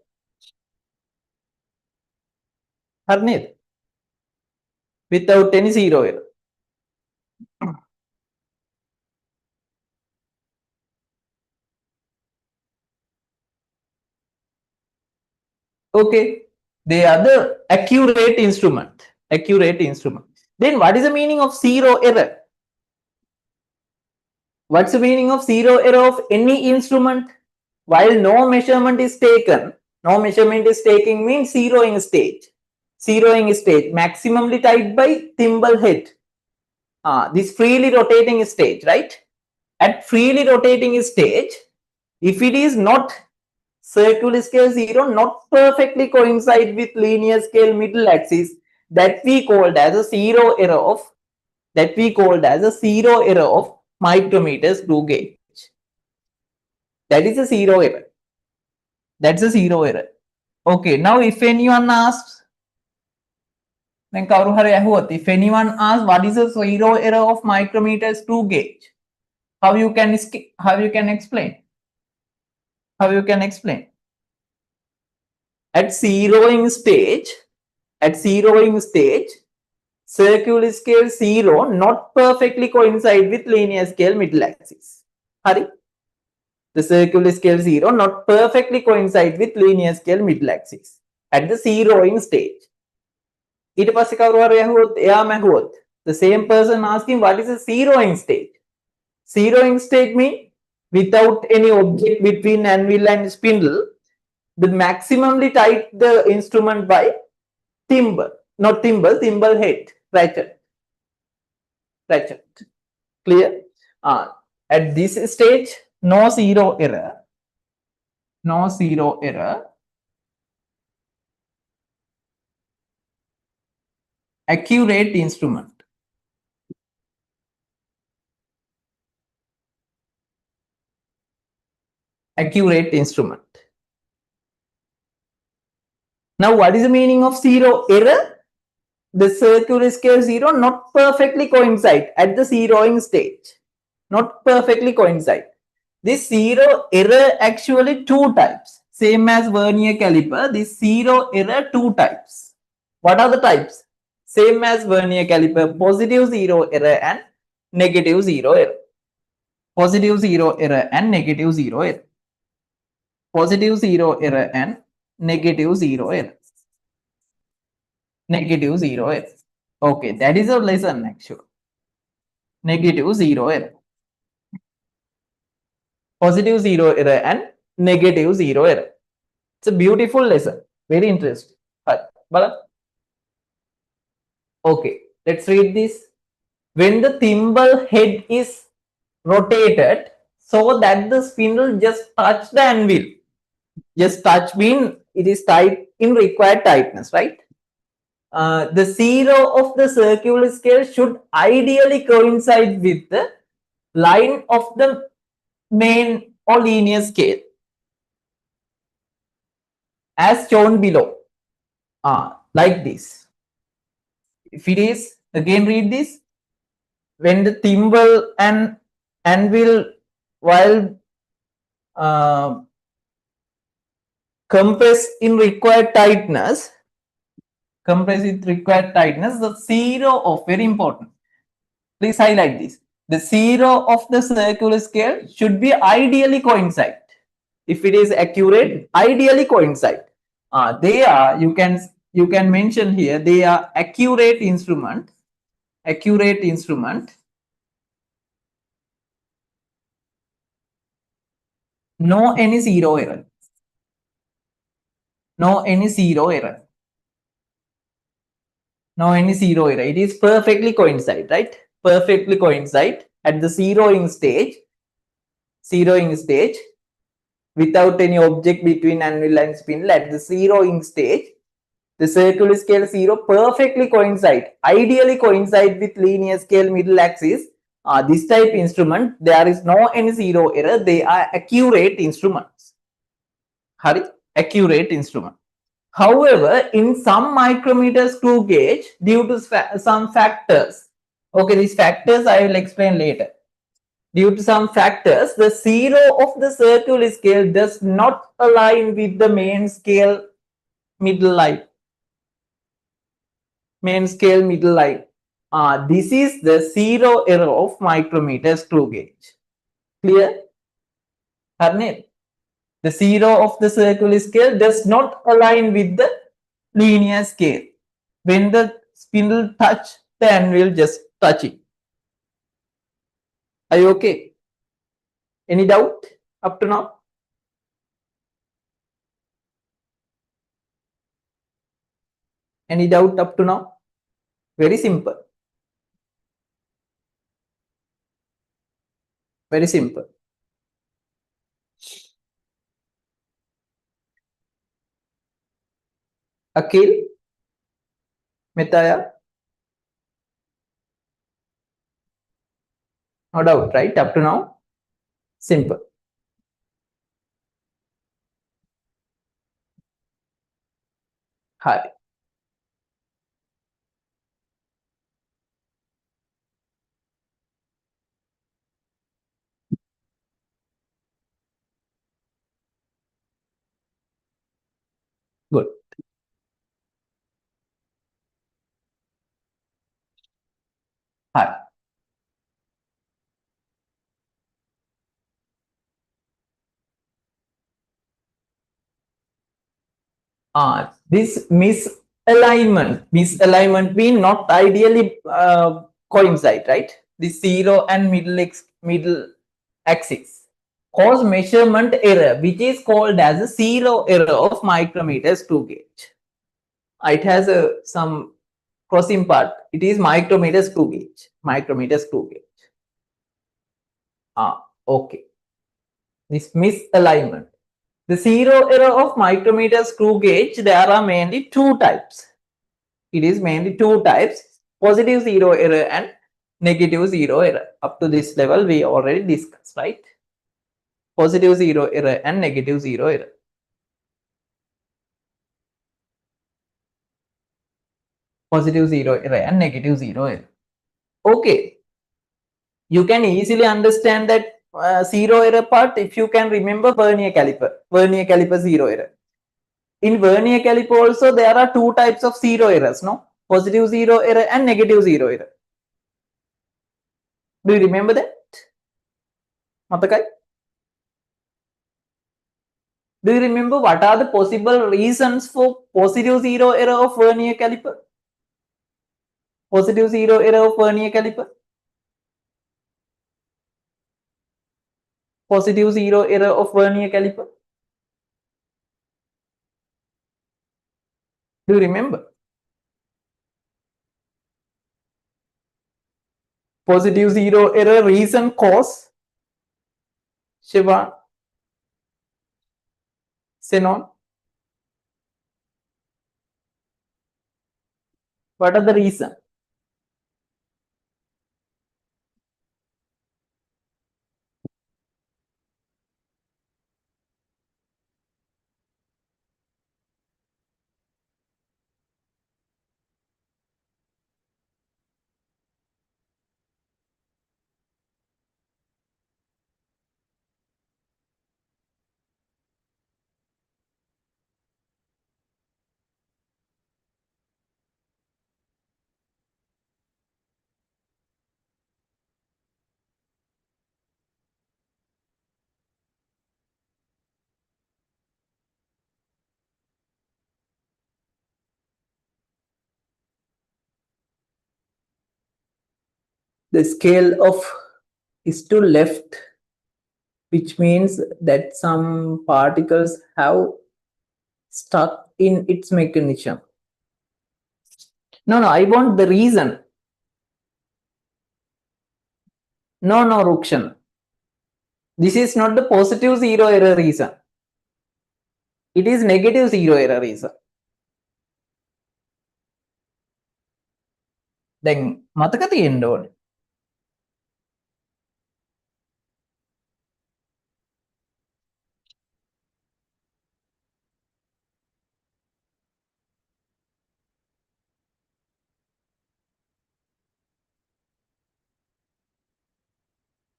Harned. Without any zero error. Okay, they are the accurate instrument. Accurate instrument. Then what is the meaning of zero error? What's the meaning of zero error of any instrument? While no measurement is taken, no measurement is taken means zeroing stage. Zeroing stage, maximally tight by thimble head. This freely rotating stage, right? At freely rotating stage, if it is not circular scale 0, not perfectly coincide with linear scale middle axis, that we called as a zero error of micrometer screw gauge. That is a zero error. That's a zero error. Okay, now if anyone asks, then if anyone asks what is a zero error of micrometer screw gauge, how you can explain? How you can explain? At zeroing stage, circular scale 0 not perfectly coincide with linear scale middle axis. Hari? The circular scale 0 not perfectly coincide with linear scale middle axis at the zeroing stage. The same person asking what is the zeroing stage? Zeroing stage means without any object between anvil and spindle, the maximally tight the instrument by thimble, not thimble, thimble head, ratchet. Clear? At this stage, no zero error. No zero error. Accurate instrument. Accurate instrument. Now, what is the meaning of zero error? The circular scale 0 not perfectly coincide at the zeroing stage. Not perfectly coincide. This zero error actually two types. Same as vernier caliper. This zero error two types. What are the types? Same as vernier caliper. Positive zero error and negative zero error. Positive zero error and negative zero error. Positive zero error and negative zero error. Negative zero error. Okay, that is a lesson actually. Negative zero error. Positive zero error and negative zero error. It's a beautiful lesson. Very interesting. Okay, let's read this. When the thimble head is rotated so that the spindle just touch the anvil. Just touch mean it is tight in required tightness, right? The zero of the circular scale should ideally coincide with the line of the main or linear scale as shown below. Like this. If it is, again read this. When the thimble and anvil while compress in required tightness, the zero of, very important, please highlight this, the zero of the circular scale should be ideally coincide. If it is accurate, ideally coincide. They are, you can mention here, they are accurate instrument, no any zero error. No any zero error. No any zero error. It is perfectly coincide, right? Perfectly coincide at the zeroing stage. without any object between anvil and spindle at the zeroing stage, the circular scale 0 perfectly ideally coincide with linear scale middle axis. This type instrument, there is no any zero error. They are accurate instruments. Accurate instrument. However, in some micrometer screw gauge, due to some factors, okay, these factors I will explain later. Due to some factors, the zero of the circular scale does not align with the main scale middle line. Main scale middle line. This is the zero error of micrometer screw gauge. Clear? Harnett? The zero of the circular scale does not align with the linear scale. When the spindle touch, the anvil just touching. Are you okay? Any doubt up to now? Any doubt up to now? Very simple. Very simple. Akil? Metaya? No doubt, right? Up to now? Simple. Hi. Good. Hi. This misalignment mean not ideally coincide, right? The zero and middle axis cause measurement error, which is called as a zero error of micrometer screw gauge. It has some crossing part. It is micrometer screw gauge. Micrometer screw gauge. Okay. This misalignment. The zero error of micrometer screw gauge, there are mainly two types. It is mainly two types, positive zero error and negative zero error. Up to this level, we already discussed, right? Positive zero error and negative zero error. Positive zero error and negative zero error. Okay. You can easily understand that zero error part if you can remember vernier caliper zero error. In vernier caliper also there are two types of zero errors, no? Positive zero error and negative zero error. Do you remember that? Matakai? Do you remember what are the possible reasons for positive zero error of vernier caliper? Positive zero error of vernier caliper? Positive zero error of vernier caliper? Do you remember? Positive zero error reason cause? Shiva? Xenon? What are the reasons? The scale of is to left, which means that some particles have stuck in its mechanism. No, I want the reason. No, Rukshan. This is not the positive zero error reason. It is negative zero error reason. Then මතක තියෙන්න ඕනේ.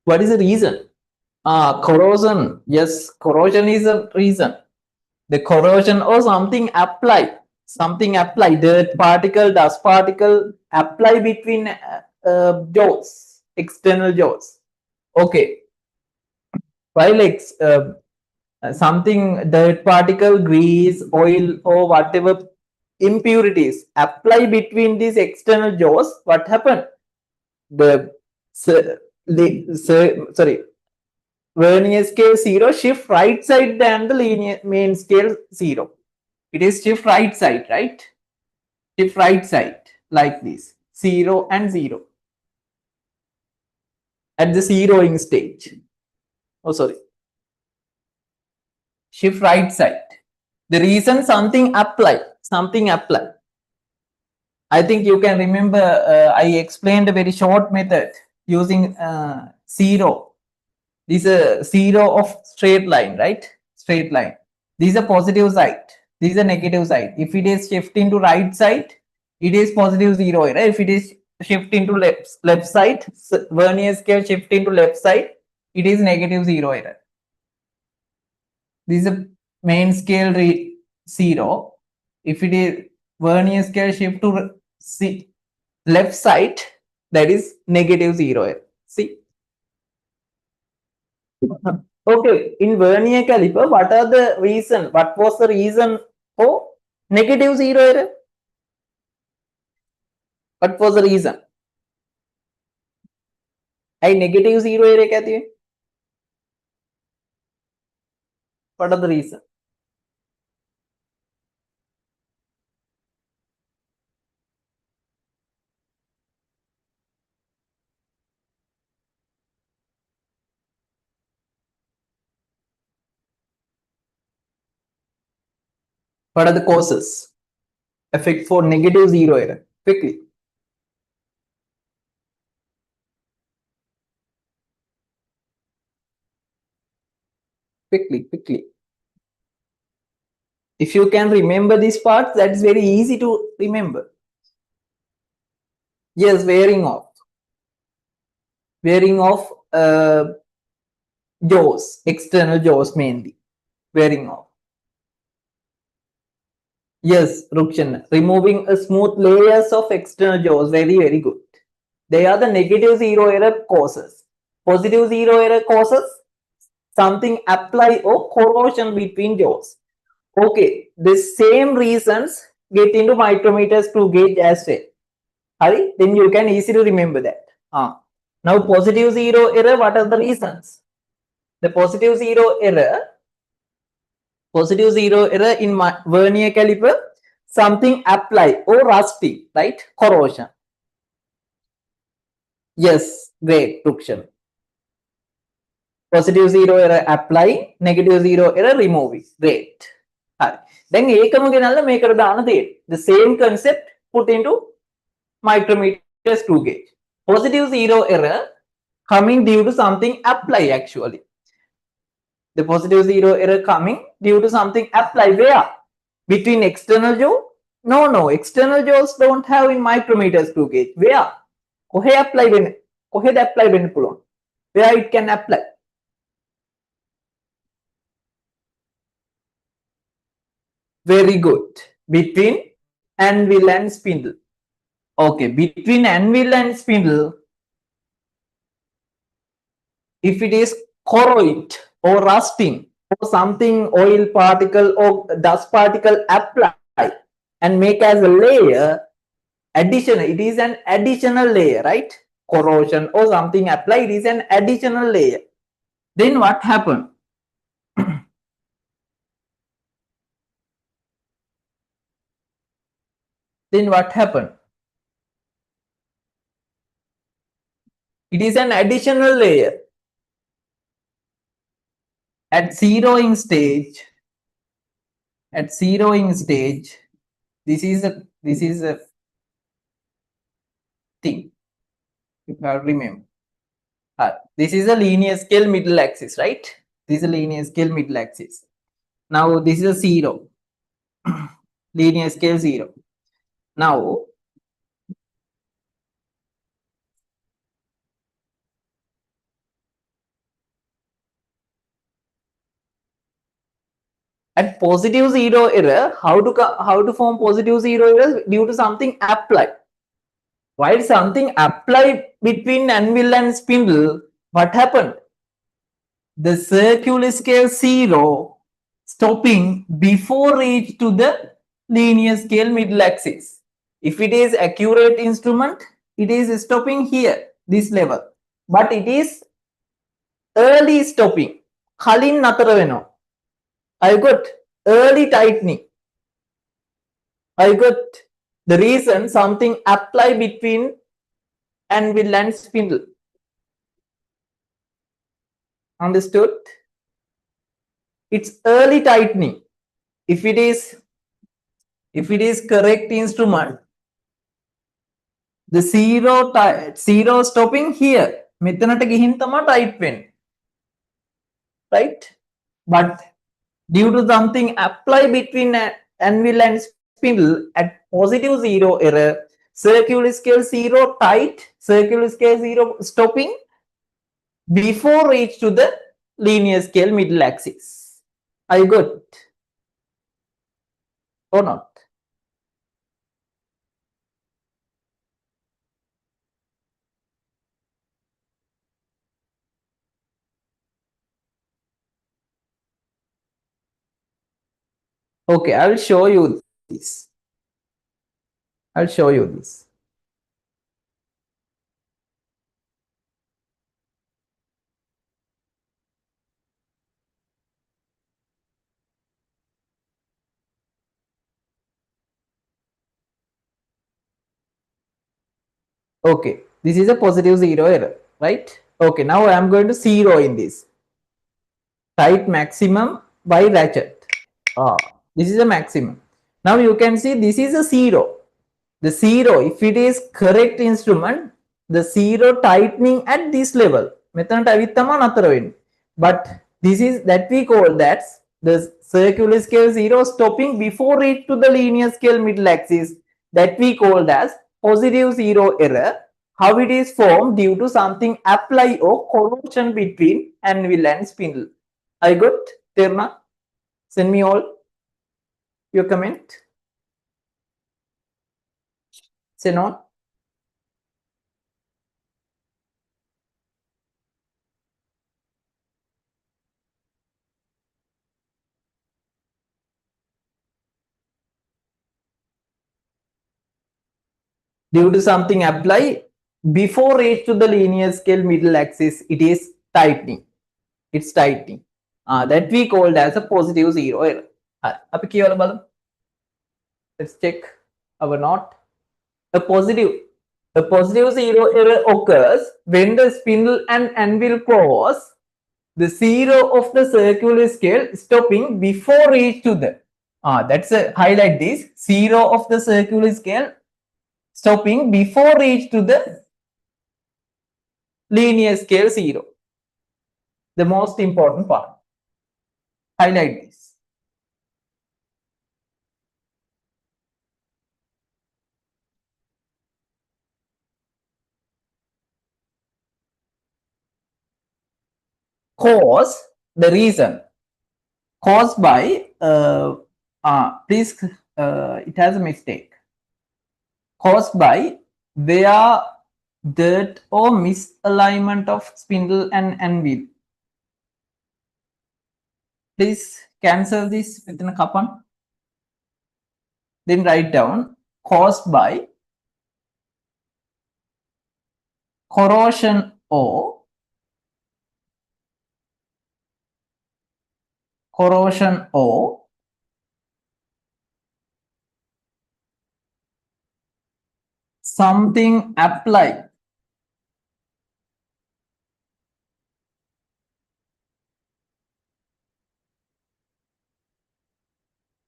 What is the reason? Corrosion. Yes, corrosion is a reason. The corrosion or something apply. Something apply. Dirt particle, dust particle apply between jaws, external jaws. Okay. While something dirt particle, grease, oil, or whatever impurities apply between these external jaws, what happened? The sorry, vernier scale 0 shift right side than the linear main scale 0. It is shift right side, right? Shift right side like this, 0 and 0 at the zeroing stage. Oh, sorry. Shift right side. The reason something apply. I think you can remember I explained a very short method using zero. This is a zero of straight line, right? Straight line. This is a positive side. This is a negative side. If it is shifting to right side, it is positive zero error. If it is shifting to left side, vernier scale shifting to left side, it is negative zero error. This is a main scale 0. If it is vernier scale shift to left side, that is negative zero error. See? Okay, in vernier caliper, what are the reason? What was the reason for negative zero error? What was the reason? I negative zero error कहती है. What are the reason? What are the causes? Effect for negative zero error. Quickly. Quickly. If you can remember this part, that's very easy to remember. Yes, wearing off. Wearing off jaws, external jaws mainly. Wearing off. Yes, Rukshan. Removing a smooth layers of external jaws. Very good. They are the negative zero error causes. Positive zero error causes something apply or corrosion between jaws. Okay, the same reasons get into micrometer screw gauge as well. Hari, then you can easily remember that. Now positive zero error, what are the reasons? The positive zero error in vernier caliper, something apply or rusting, right? Corrosion. Yes, great, Rukshan. Positive zero error apply, negative zero error removing. Great. Then the same concept put into micrometer screw gauge. Positive zero error coming due to something apply actually. The positive zero error coming due to something apply where? Between external jaw? No, external jaws don't have in micrometer screw gauge. Where? Where it can apply? Very good. Between anvil and spindle. Okay, between anvil and spindle, if it is corroid or rusting or something oil particle or dust particle apply and make as a layer, additional, it is an additional layer, right? Corrosion or something apply, it is an additional layer. Then what happened? It is an additional layer. At zeroing stage, at zeroing stage, this is a thing you have to remember. This is a linear scale middle axis, right? This is a linear scale middle axis. Now this is a 0. Linear scale 0. Now at positive 0 error, how to form positive 0 error? Due to something applied. While something applied between anvil and spindle, what happened? The circular scale 0 stopping before reach to the linear scale middle axis. If it is accurate instrument, it is stopping here, this level. But it is early stopping. Kalin natara වෙනවා. I got early tightening. I got the reason something apply between anvil and spindle. Understood? It's early tightening. If it is correct instrument, the zero stopping here. මෙතනට ගිහින් තමයි tight වෙන්නේ. Right? But due to something apply between anvil and spindle at positive 0 error, circular scale 0 tight, circular scale 0 stopping before reach to the linear scale middle axis. Are you good or not? Okay, I'll show you this. I'll show you this. Okay, this is a positive 0 error, right? Okay, now I am going to zero in this. Tight maximum by ratchet. This is a maximum. Now you can see this is a 0. The 0, if it is correct instrument, the 0 tightening at this level. But this is that we call that the circular scale 0 stopping before reach to the linear scale middle axis, that we called as positive 0 error. How it is formed? Due to something apply or corrosion between anvil and spindle. I got Terna? Send me all your comment. Send on. Due to something apply before reach to the linear scale middle axis, it is tightening. It's tightening. That we called as a positive 0 error. Let's check our note. A positive 0 error occurs when the spindle and anvil cross the 0 of the circular scale stopping before reach to the that's a highlight this 0 of the circular scale stopping before reach to the linear scale 0. The most important part. Highlight this. Cause, the reason caused by please it has a mistake. Caused by wear, dirt or misalignment of spindle and anvil. Please cancel this within a kapan. Then write down caused by corrosion or something applied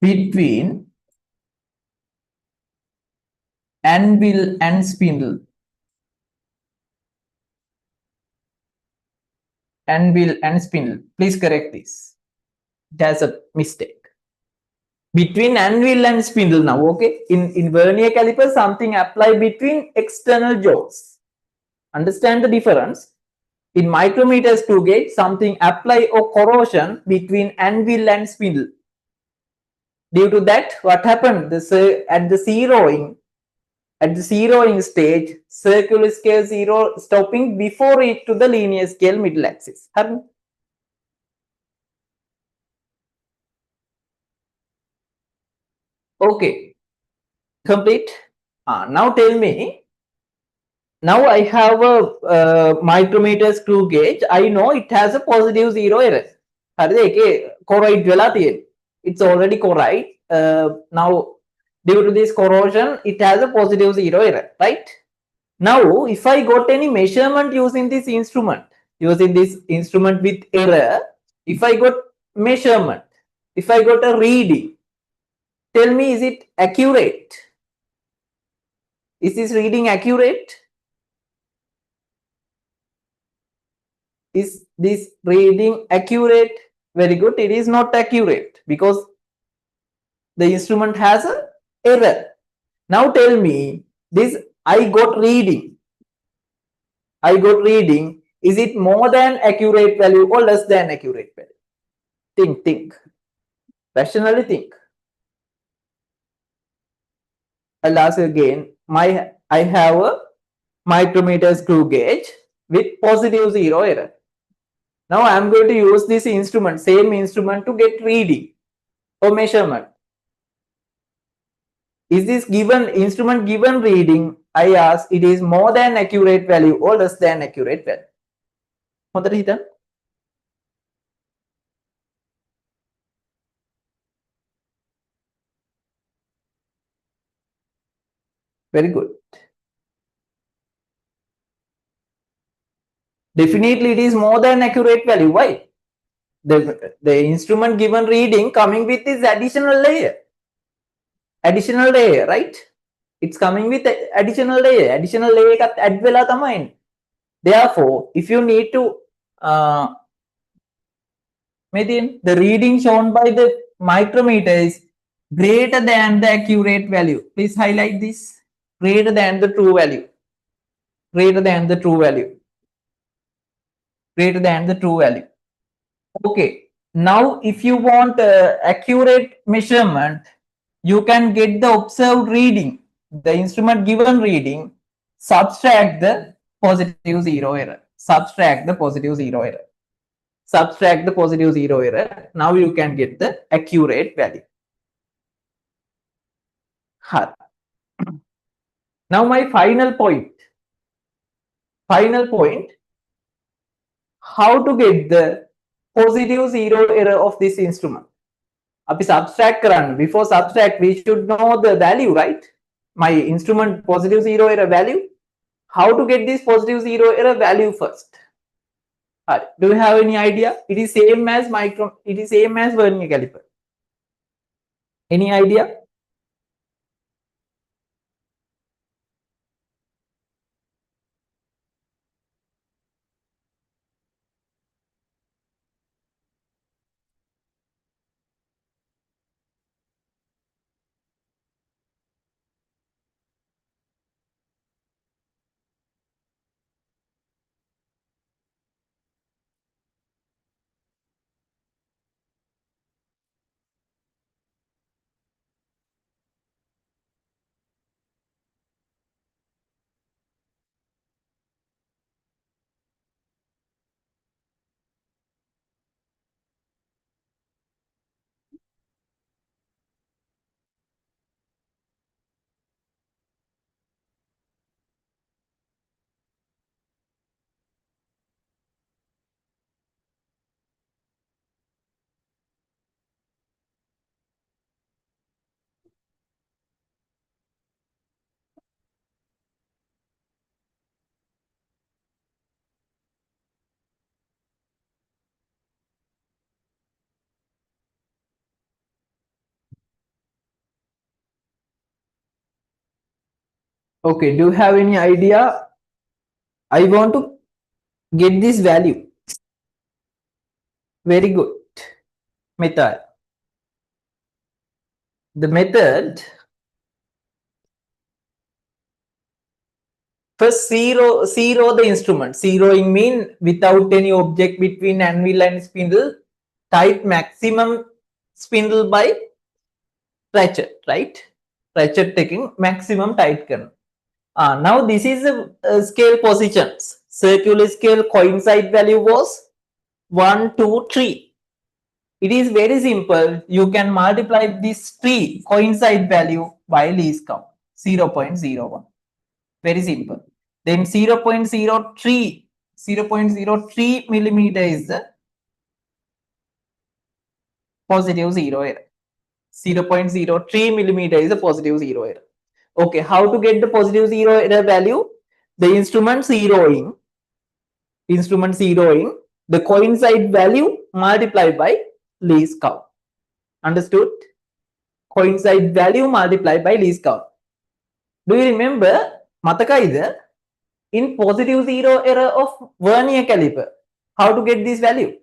between anvil and spindle. Anvil and spindle. Please correct this. That's a mistake. Between anvil and spindle now, okay? In vernier caliper, something apply between external jaws. Understand the difference? In micrometer screw gauge, something apply or corrosion between anvil and spindle. Due to that, what happened? At the zeroing stage, circular scale zero stopping before it to the linear scale middle axis. Okay, complete. Now tell me. Now I have a micrometer screw gauge. I know it has a positive zero error. It's already correct. Now, due to this corrosion, it has a positive zero error, right? Now, if I got any measurement using this instrument with error, if I got measurement, if I got a reading, tell me, is it accurate? Is this reading accurate? Is this reading accurate? Very good. It is not accurate because the instrument has an error. Now tell me, this I got reading. Is it more than accurate value or less than accurate value? Think. Rationally think. I'll ask again. I have a micrometer screw gauge with positive zero error. Now I'm going to use this instrument, same instrument, to get reading or measurement. Is this given instrument given reading? I ask, it is more than accurate value or less than accurate value? හොඳට හිතන්න. Very good. Definitely it is more than accurate value. Why? The instrument given reading coming with this additional layer. Additional layer, right? It's coming with additional layer. Additional layer එකත් add වෙලා තමයි එන්නේ. Therefore, if you need to the reading shown by the micrometer is greater than the accurate value. Please highlight this. Greater than the true value. Greater than the true value. Greater than the true value. Okay. Now, if you want accurate measurement, you can get the observed reading, the instrument given reading, subtract the positive zero error. Subtract the positive zero error. Subtract the positive zero error. Now you can get the accurate value. Now my final point. Final point. How to get the positive zero error of this instrument? Subtract run. Before subtract, we should know the value, right? My instrument positive zero error value. How to get this positive zero error value first? Do you have any idea? It is same as vernier caliper. Any idea? Okay, do you have any idea? I want to get this value. Very good. Method. The method, first zero the instrument. Zeroing mean without any object between anvil and spindle, type maximum spindle by ratchet, right? Ratchet taking maximum tight current. Now this is a scale positions. Circular scale coincide value was 1, 2, 3. It is very simple. You can multiply this 3 coincide value by least count 0.01. Very simple. Then 0.03 millimeter is the positive zero error. 0.03 millimeter is the positive zero error. Okay, how to get the positive zero error value? The instrument zeroing, the coincide value multiplied by least count. Understood? Coincide value multiplied by least count. Do you remember Matakaida in positive zero error of vernier caliper? How to get this value?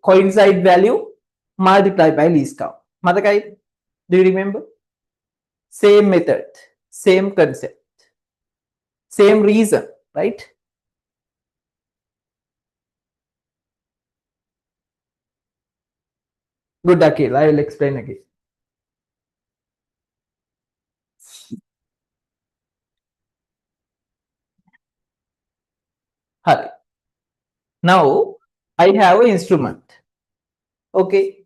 Coincide value multiplied by least count. Matakaida, do you remember? Same method, same concept, same reason, right? Good, Akhil. I will explain again. Hurry. Now I have an instrument. Okay,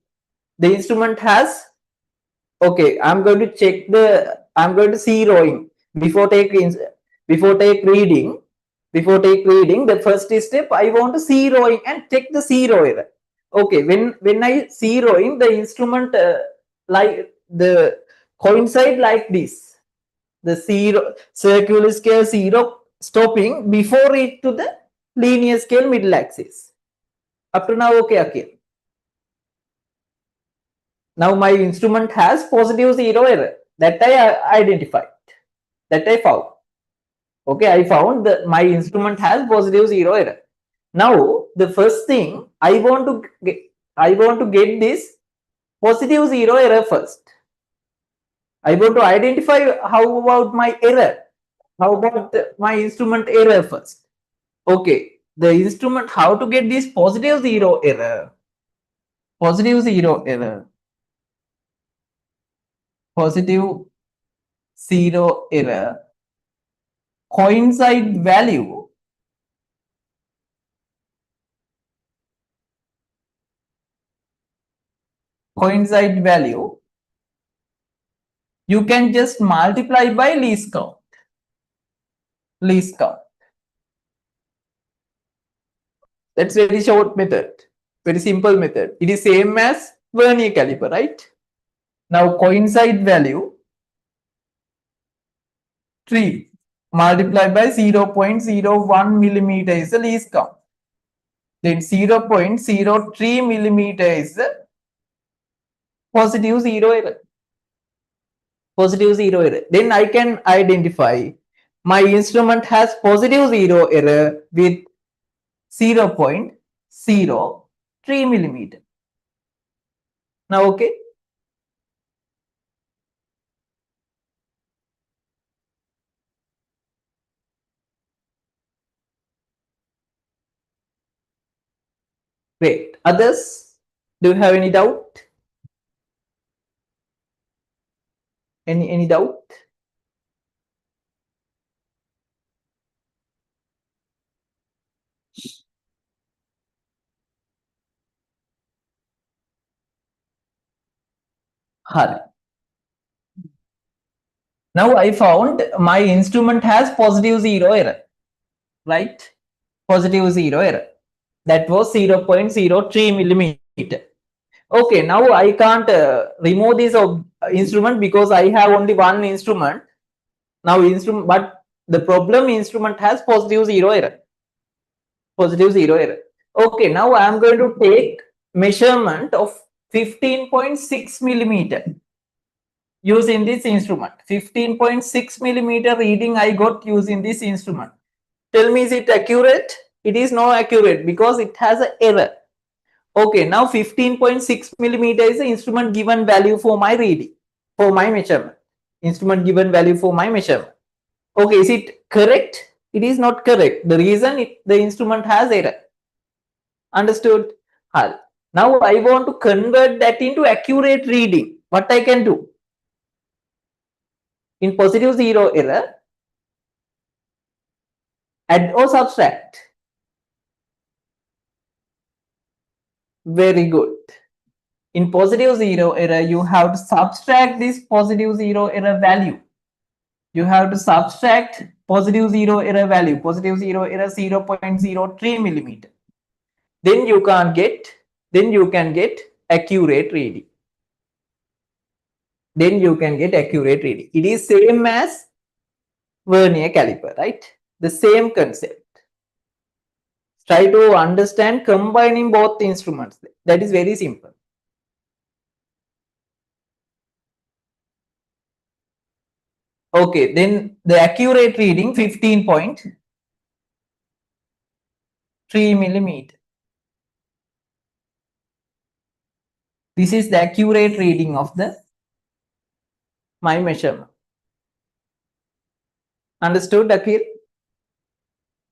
the instrument has. Okay, I'm going to check the. I'm going to see rowing before take reading. Before take reading, the first step I want to see rowing and check the zero error. Okay, when I see rowing, the instrument like the coincide like this. The zero circular scale zero stopping before it to the linear scale middle axis. Up to now, okay, okay. Now my instrument has positive zero error that I identified, that I found. Okay, I found that my instrument has positive zero error. Now the first thing I want to get this positive zero error first. I want to identify how about my error. How about my instrument error first? Okay, the instrument, how to get this positive zero error? Positive zero error. Positive zero error. Coincide value. Coincide value. You can just multiply by least count. Least count. That's very short method. Very simple method. It is same as vernier caliper, right? Now coincide value 3 multiplied by 0.01 millimeter is the least count. Then 0.03 millimeter is the positive zero error. Positive zero error. Then I can identify my instrument has positive zero error with 0.03 millimeter. Now, okay. Great. Others, do you have any doubt? Any doubt? Hurry. Now I found my instrument has positive zero error, right? Positive zero error. That was 0.03 millimeter. Okay, now I can't remove this instrument because I have only one instrument. Now instrument, but the problem instrument has positive zero error. Positive zero error. Okay, now I am going to take measurement of 15.6 millimeter. using this instrument. 15.6 millimeter reading I got using this instrument. Tell me, is it accurate? It is not accurate because it has an error. Okay, now 15.6 millimeter is the instrument given value for my reading, for my measurement. Instrument given value for my measurement. Okay, is it correct? It is not correct. The reason the instrument has error. Understood? Now I want to convert that into accurate reading. What I can do? In positive zero error, add or subtract? Very good. In positive zero error, you have to subtract this positive zero error value. You have to subtract positive zero error value, positive zero error 0.03 millimeter. Then you can get accurate reading. Then you can get accurate reading. It is same as vernier caliper, right? The same concept. Try to understand combining both instruments. That is very simple. Okay, then the accurate reading 15.3 millimeter. This is the accurate reading of my measurement. Understood, Akhil?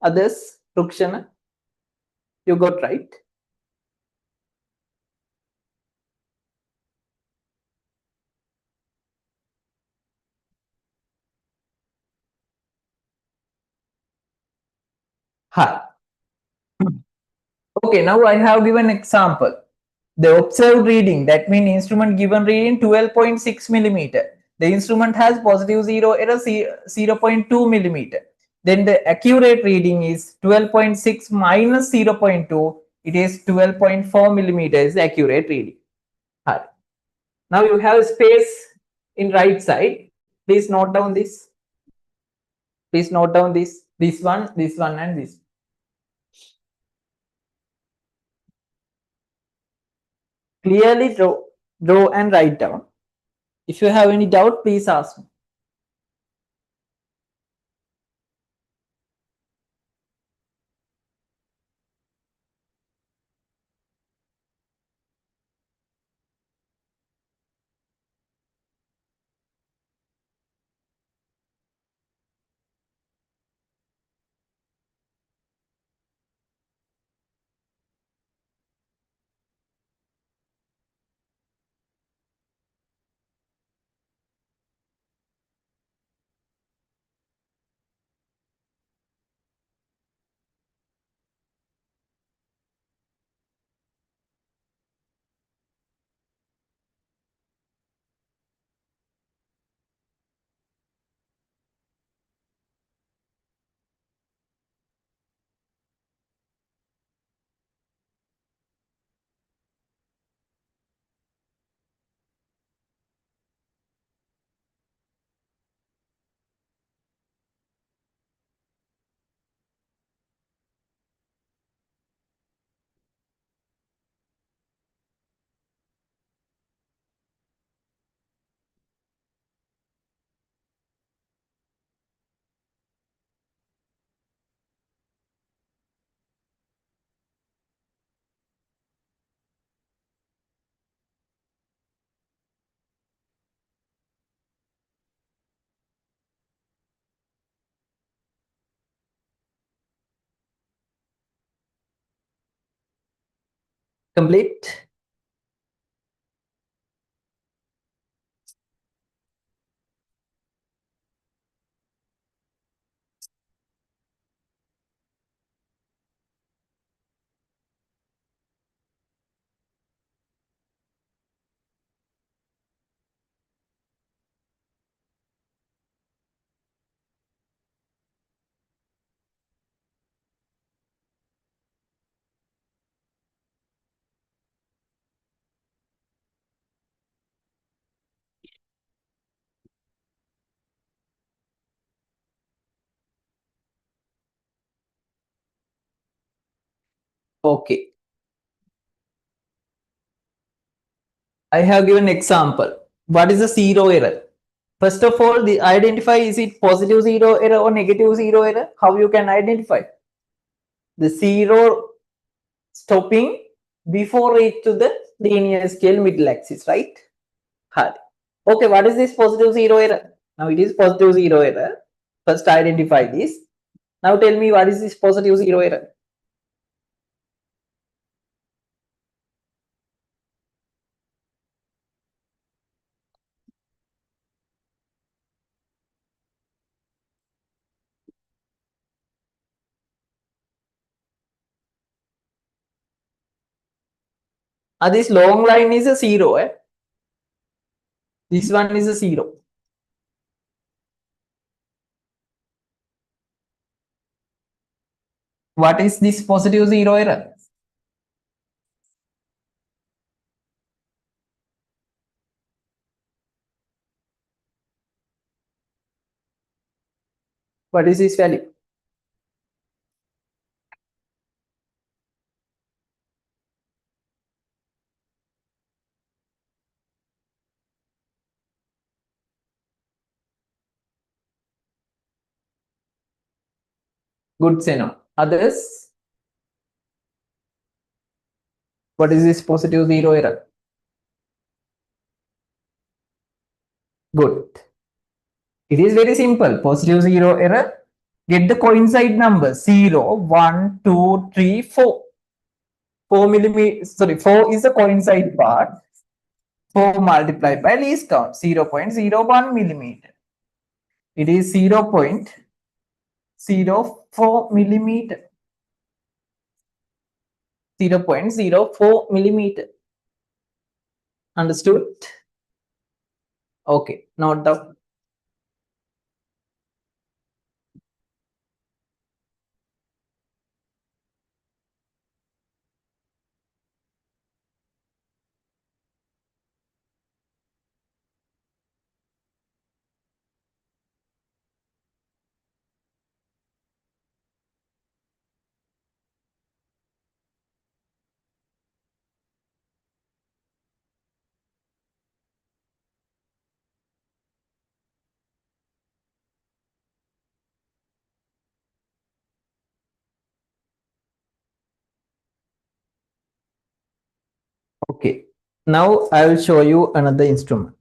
Others? Rukshana? You got right? Hi. Okay, now I have given example. The observed reading, that means instrument given reading 12.6 millimeter. The instrument has positive zero error 0.2 millimeter. Then the accurate reading is 12.6 minus 0.2. It is 12.4 millimeter is the accurate reading. Hi. Now you have space in right side. Please note down this. Please note down this one, and this. Clearly draw and write down. If you have any doubt, please ask me. Complete. Okay. I have given example. What is the zero error? First of all, the identify is it positive zero error or negative zero error? How you can identify? The zero stopping before reach to the linear scale middle axis, right? Hard. Okay, what is this positive zero error? Now it is positive zero error. First identify this. Now tell me what is this positive zero error? This long line is a zero. This one is a zero. What is this positive zero error? What is this value? Good, Seno. Others? What is this positive zero error? Good. It is very simple. Positive zero error. Get the coincide number 0, 1, 2, 3, 4. 4 millimeter, sorry, 4 is the coincide part. 4 multiplied by least count 0.01 millimeter. It is 0.04 millimeter. 0.04 millimeter. Understood? Okay, note down. Okay, now I will show you another instrument.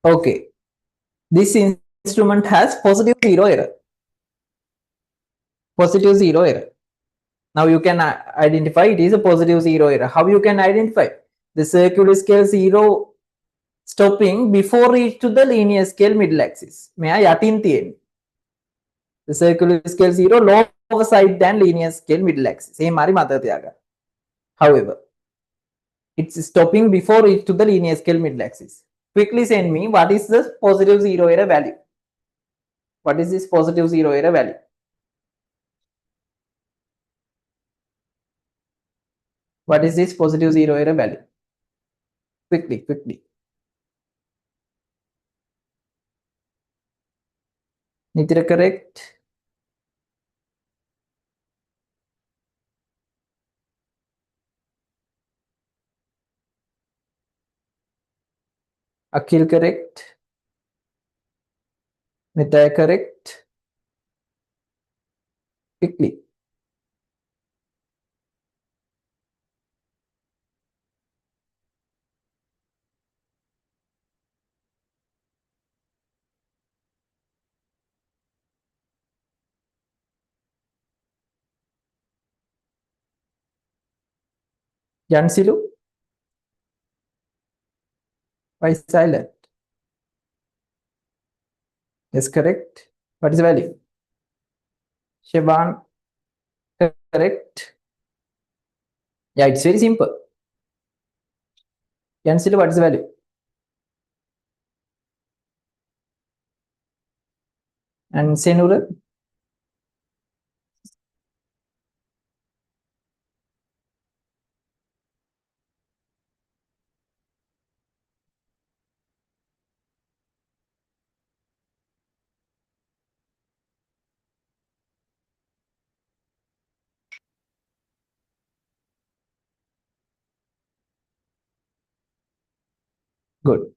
Okay, this instrument has positive zero error. Positive zero error. Now you can identify it is a positive zero error. How you can identify? The circular scale zero stopping before reach to the linear scale middle axis. May I yatin තියෙන්නේ? The circular scale zero lower side than linear scale middle axis. A Marie මතක තියාගන්න. However, it's stopping before reach to the linear scale middle axis. Quickly send me what is the positive zero error value? What is this positive zero error value? What is this positive zero error value? Quickly, quickly. Nitira correct. Akhil correct. Nitaya correct. Quickly. Jansilu, why silent? Yes, correct. What is the value? Shivan, correct. Yeah, it's very simple. Jansilu, what is the value? And Senura? Good.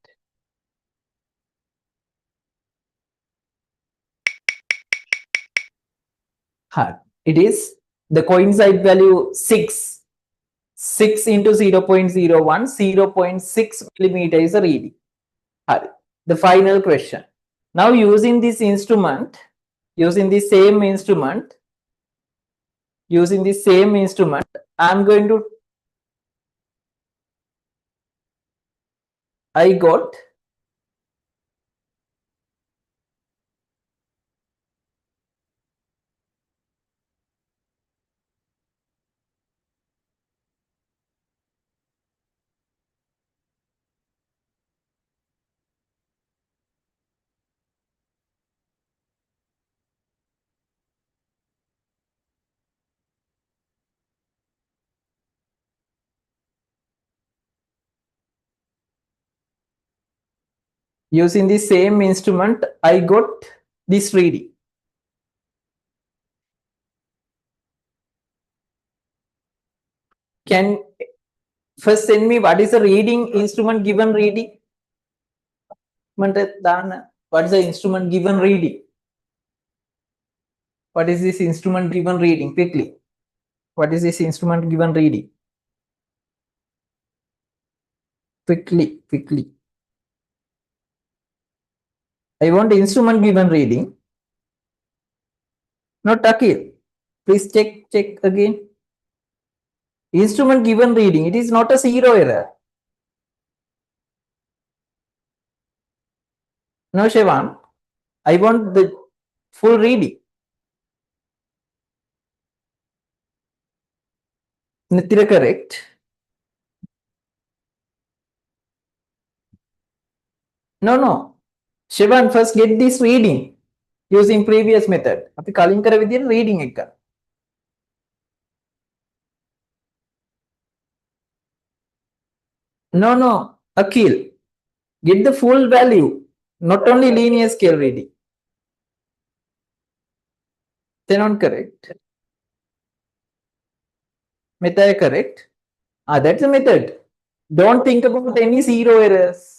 It is the coincide value 6. 6 into 0.01, 0.6 millimeter is the reading. The final question. Now using this instrument, using the same instrument, I'm going to, I got using the same instrument, I got this reading. Can first send me what is the reading instrument given reading? What is the instrument given reading? What is this instrument given reading? Quickly. What is this instrument given reading? Quickly. I want instrument given reading. Not Akil. Please check again. Instrument given reading. It is not a zero error. No, Shevan. I want the full reading. Nitira correct. No. Shevan, first get this reading using previous method. අපි කලින් කර විදිහට reading එක. No. Akil. Get the full value. Not only linear scale reading. Then correct. Method correct. That's a method. Don't think about any zero errors.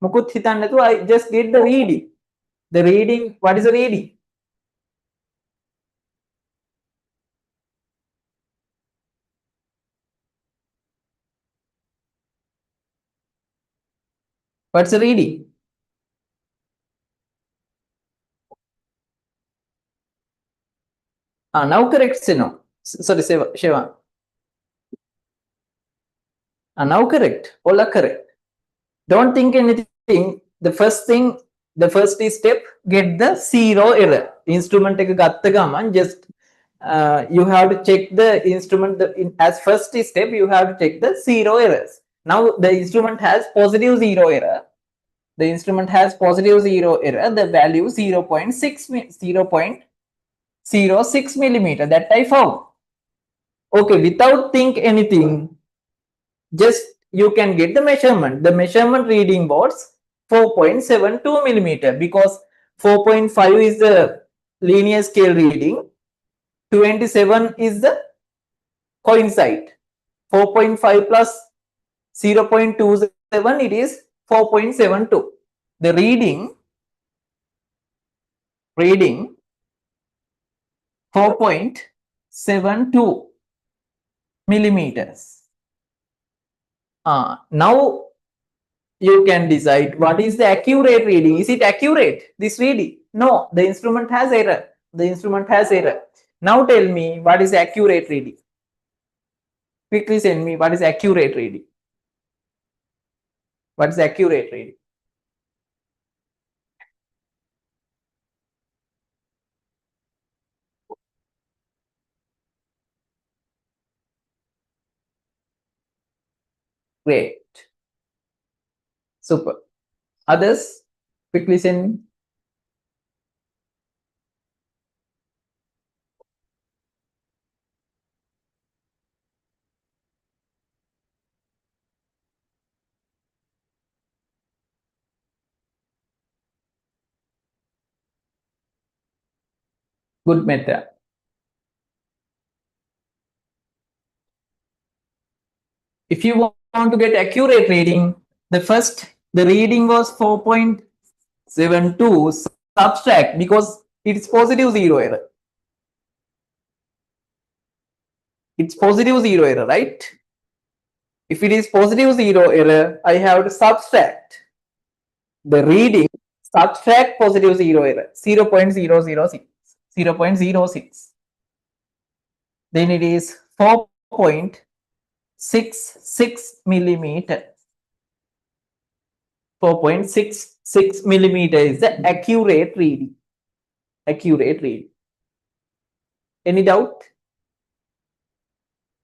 Mukut hitan natu, I just get the reading. The reading, what is the reading? What's the reading? Now correct, Sino. Sorry, Shiva. Now correct. All are correct. Don't think anything. The first step, get the zero error. Instrument just you have to check the instrument. As first step, you have to check the zero errors. Now the instrument has positive zero error. The instrument has positive zero error. The value 0.06 millimeter. That I found. Okay, without think anything, just you can get the measurement. The measurement reading was 4.72 millimeter because 4.5 is the linear scale reading. 27 is the coincide. 4.5 plus 0.27, it is 4.72. The reading 4.72 millimeters. Now you can decide what is the accurate reading. Is it accurate, this reading? No, the instrument has error. Now tell me what is accurate reading. Quickly send me what is accurate reading. What is accurate reading? Great. Super. Others, quickly send me. Good method. If you want to get accurate reading, The reading was 4.72 subtract because it's positive zero error. It's positive zero error, right? If it is positive zero error, I have to subtract the reading, subtract positive zero error, 0.006, 0.06. Then it is 4.66 millimeter. 4.66 millimeter is the accurate reading. Accurate reading. Any doubt?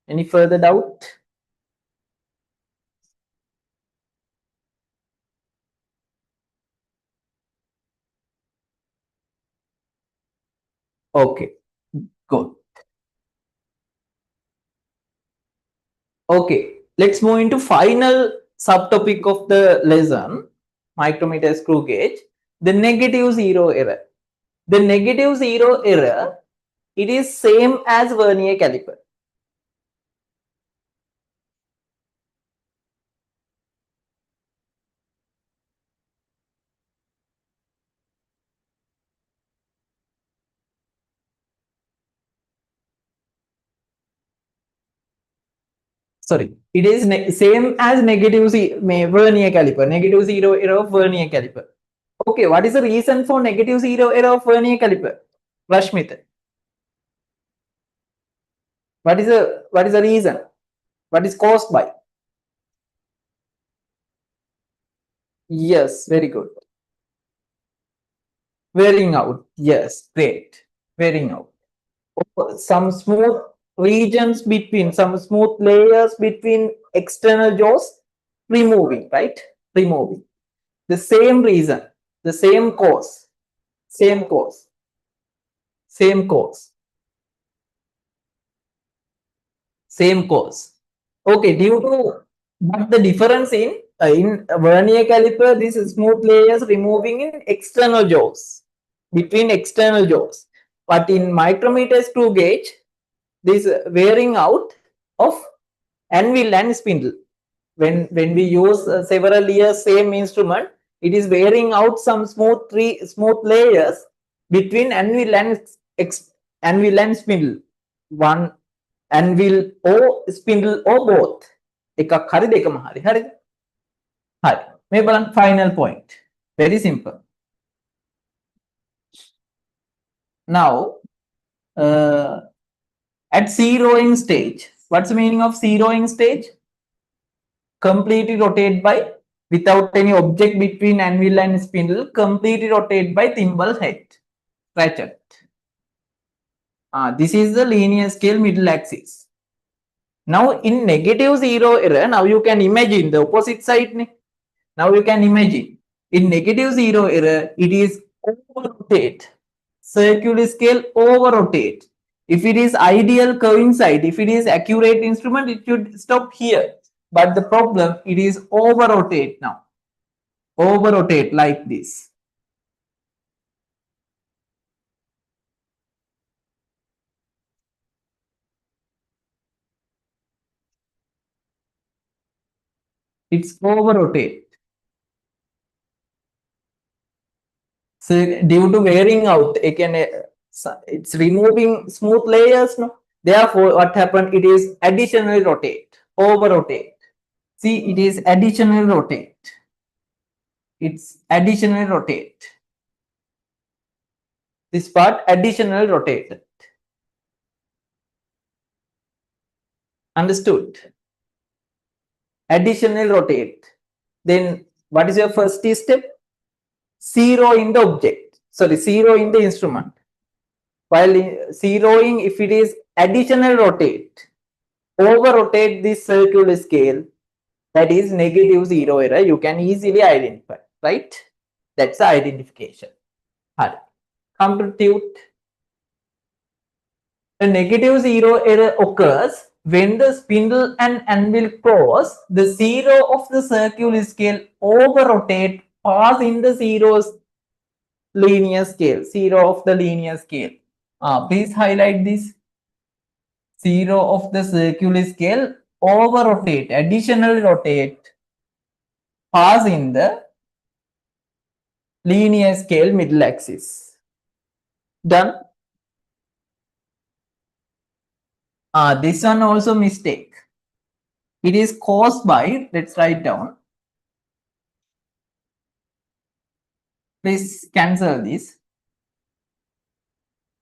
Any further doubt? Okay, good. Okay, let's move into final subtopic of the lesson, micrometer screw gauge, the negative zero error. The negative zero error, it is same as vernier caliper. Sorry, it is same as negative vernier caliper, negative zero error of vernier caliper. Okay, what is the reason for negative zero error of vernier caliper? Rashmit, what is the reason? What is caused by? Yes, very good. Wearing out. Yes, great. Wearing out. Some smooth regions between, some smooth layers between external jaws removing, right? Removing. The same reason, the same cause, same cause, same cause, same cause. Okay, due to, but the difference in vernier caliper, this smooth layers removing in external jaws, between external jaws. But in micrometer screw gauge, this wearing out of anvil and spindle. When we use several years same instrument, it is wearing out some smooth layers between anvil and spindle. One anvil or spindle or both. එකක් හරි දෙකම හරි. හරිද? හරි. මේ බලන්න final point. Very simple. Now, at zeroing stage, what's the meaning of zeroing stage? Completely rotate by, without any object between anvil and spindle, completely rotate by thimble head, ratchet. This is the linear scale middle axis. Now in negative zero error, now you can imagine the opposite side. Now you can imagine in negative zero error, it is over rotate, circular scale over rotate. If it is ideal curving side, if it is accurate instrument, it should stop here. But the problem, it is over rotate now. Over rotate like this. It's over rotate. So due to wearing out, it's removing smooth layers. No? Therefore, what happened? It is additionally rotate, over rotate. See, it is additional rotate. It's additional rotate. This part additional rotate. Understood? Additional rotate. Then what is your first step? Zero in the object. Sorry, zero in the instrument. While zeroing, if it is additional rotate, over rotate this circular scale, that is negative zero error. You can easily identify, right? That's the identification. Compute. A negative zero error occurs when the spindle and anvil cross the zero of the circular scale over rotate pass in the zero's linear scale, zero of the linear scale. Please highlight this. Zero of the circular scale over rotate, additional rotate, pass in the linear scale middle axis. Done. This one also mistake. It is caused by, let's write down. Please cancel this.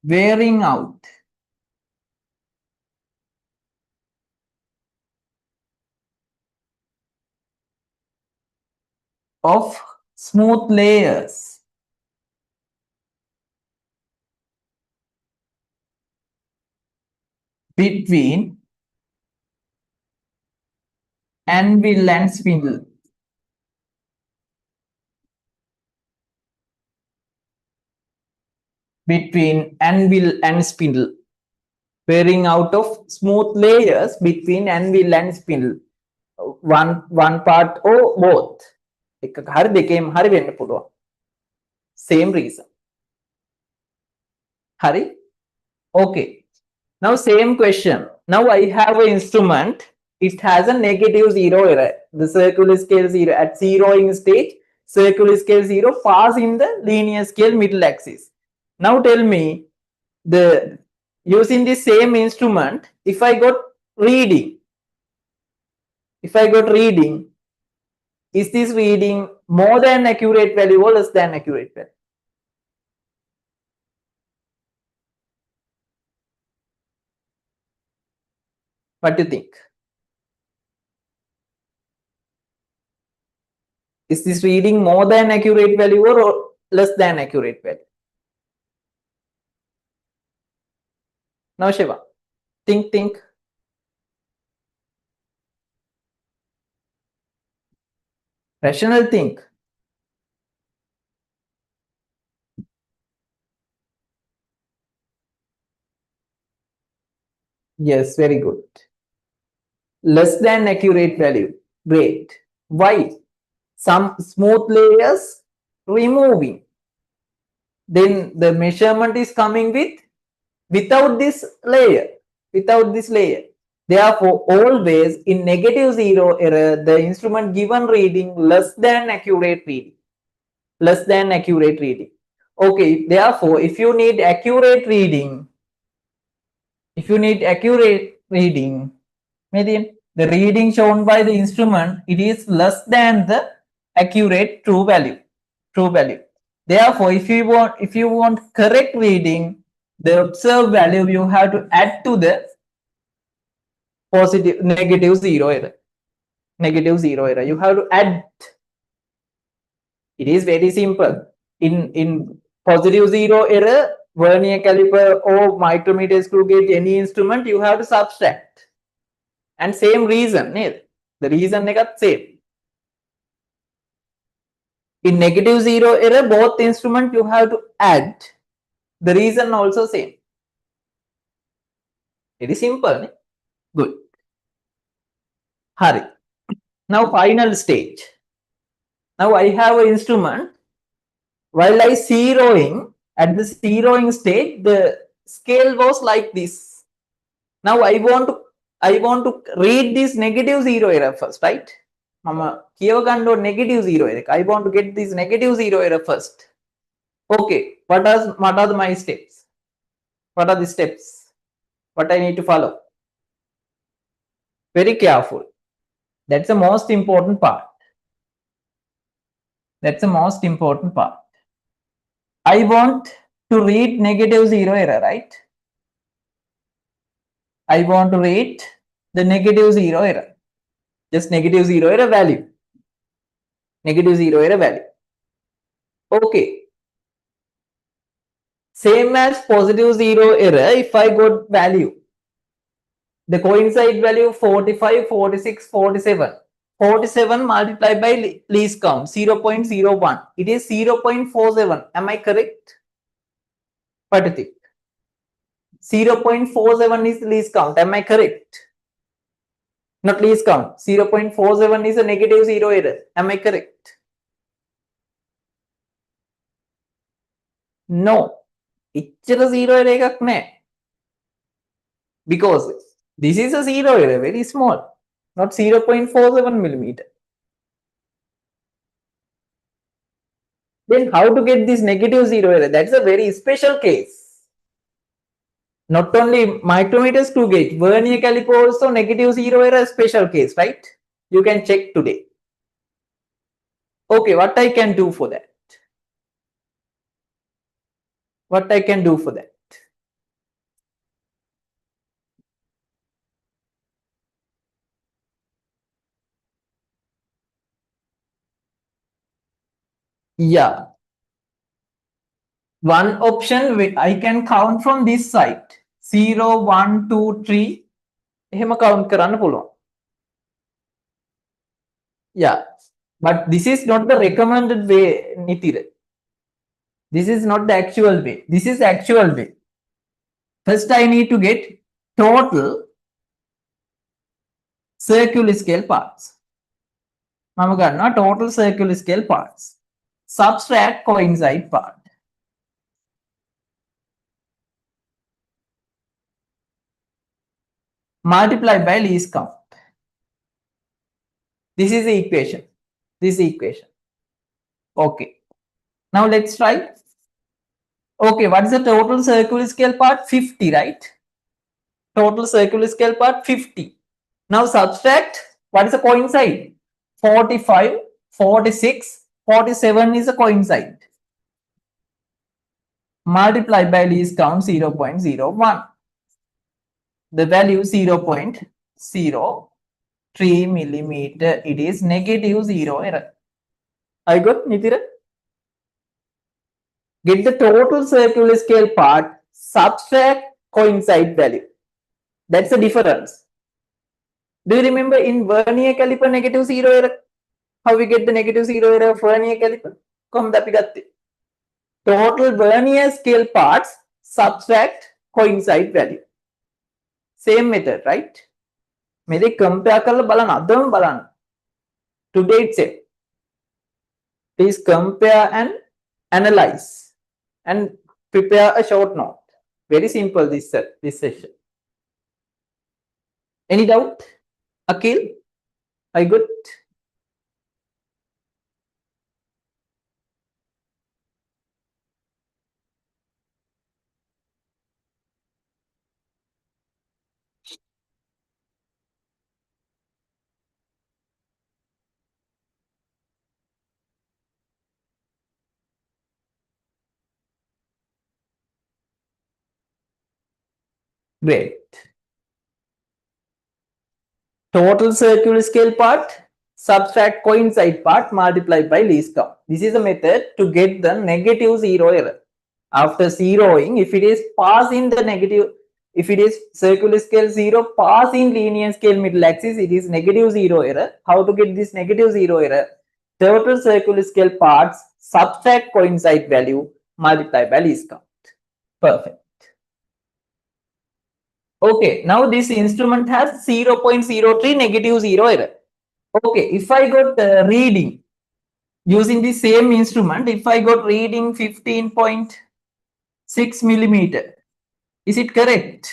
Wearing out of smooth layers between anvil and spindle. Between anvil and spindle. Wearing out of smooth layers between anvil and spindle. One part or both. Same reason. Hari? Okay. Now same question. Now I have an instrument. It has a negative zero error. The circular scale zero at zeroing stage, circular scale zero pass in the linear scale middle axis. Now tell me, the using the same instrument, if I got reading, is this reading more than accurate value or less than accurate value? What do you think? Is this reading more than accurate value or less than accurate value? Now Shiva, think. Rational think. Yes, very good. Less than accurate value. Great. Why? Some smooth layers removing. Then the measurement is coming without this layer. Therefore, always in negative zero error, the instrument given reading less than accurate reading. Okay, therefore, if you need accurate reading, median, the reading shown by the instrument, it is less than the accurate true value. Therefore, if you want correct reading, the observed value you have to add to the negative zero error. You have to add. It is very simple. In positive zero error, vernier caliper or micrometer screw gauge, any instrument, you have to subtract. And same reason, the reason is same. In negative zero error, both instrument you have to add. The reason also same. Very simple. Good. Hurry. Now final stage. Now I have an instrument. While I zeroing, at the zeroing stage, the scale was like this. Now I want to read this negative zero error first, right? Negative zero error. I want to get this negative zero error first. Okay, what are my steps? What are the steps? What I need to follow? Very careful. That's the most important part. I want to read negative zero error, right? I want to read the negative zero error. Just negative zero error value. Okay. Same as positive zero error, if I got value, the coincide value 45, 46, 47. 47 multiplied by least count 0.01. It is 0.47. Am I correct? What do you think? 0.47 is least count. Am I correct? Not least count. 0.47 is a negative zero error. Am I correct? No. It's zero error. Because this is a zero error, very small, not 0.47 millimeter. Then how to get this negative zero error? That's a very special case. Not only micrometer screw gauge, vernier caliper also negative zero error special case, right? You can check today. Okay, what I can do for that? What I can do for that? Yeah. One option I can count from this side. 0, 1, 2, 3. එහෙම count කරන්න පුළුවන්. Yeah. But this is not the recommended way, Nitira. This is not the actual way. This is the actual way. First, I need to get total circular scale parts. මම ගන්නවා total circular scale parts. Subtract coincide part. Multiply by least count. This is the equation. This is the equation. Okay. Now let's try. Okay, what is the total circular scale part? 50, right? Total circular scale part 50. Now subtract, what is the coincide? 45, 46, 47 is a coincide. Multiply by least count 0.01. The value 0.03 millimeter. It is negative zero error. I got Nitira? Get the total circular scale part, subtract coincide value. That's the difference. Do you remember in vernier caliper negative zero error? How we get the negative zero error of vernier caliper? කොහොමද අපි ගත්තේ? Total vernier scale parts subtract coincide value. Same method, right? මේ දෙක compare කරලා බලන්න අදම බලන්න. Today itself. Please compare and analyze and prepare a short note. Very simple this session. Any doubt? Akhil? Are you good? Great. Total circular scale part, subtract coincide part, multiplied by least count. This is a method to get the negative zero error. After zeroing, if it is passing the negative, if it is circular scale 0 passing linear scale middle axis, it is negative zero error. How to get this negative zero error? Total circular scale parts, subtract coincide value, multiply by least count. Perfect. Okay, now this instrument has 0.03 negative zero error. Okay, if I got reading using the same instrument, if I got reading 15.6 millimeter, is it correct?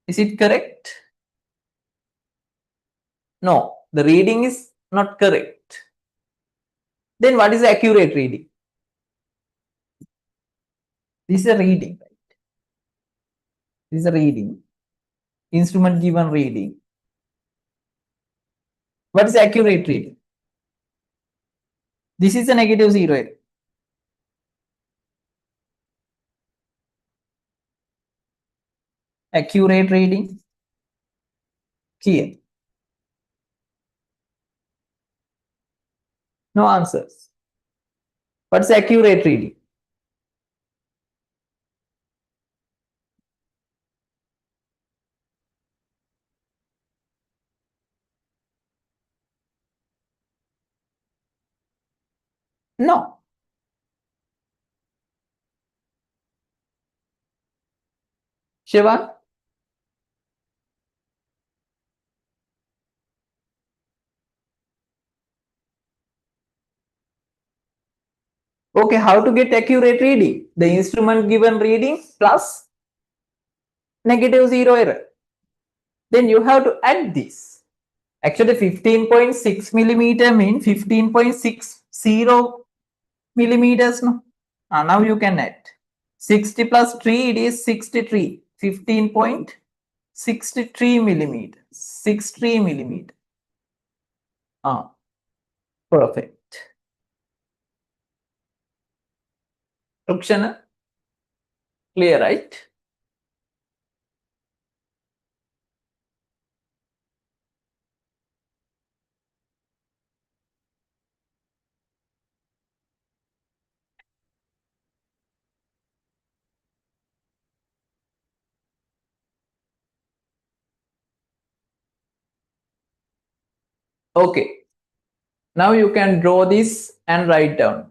Is it correct? No, the reading is not correct. Then what is the accurate reading? This is a reading. This is a reading. Instrument given reading. What is accurate reading? This is a negative zero error. Accurate reading. Clear. No answers. What's accurate reading? No. Shiva? Okay, how to get accurate reading? The instrument given reading plus negative zero error. Then you have to add this. Actually, 15.6 millimeter means 15.6 0 millimeters. No? Now you can add 60 plus 3, it is 63, 15.63 millimeters, 63 millimeter. Perfect. Rukshana, clear, right? Okay. Now you can draw this and write down.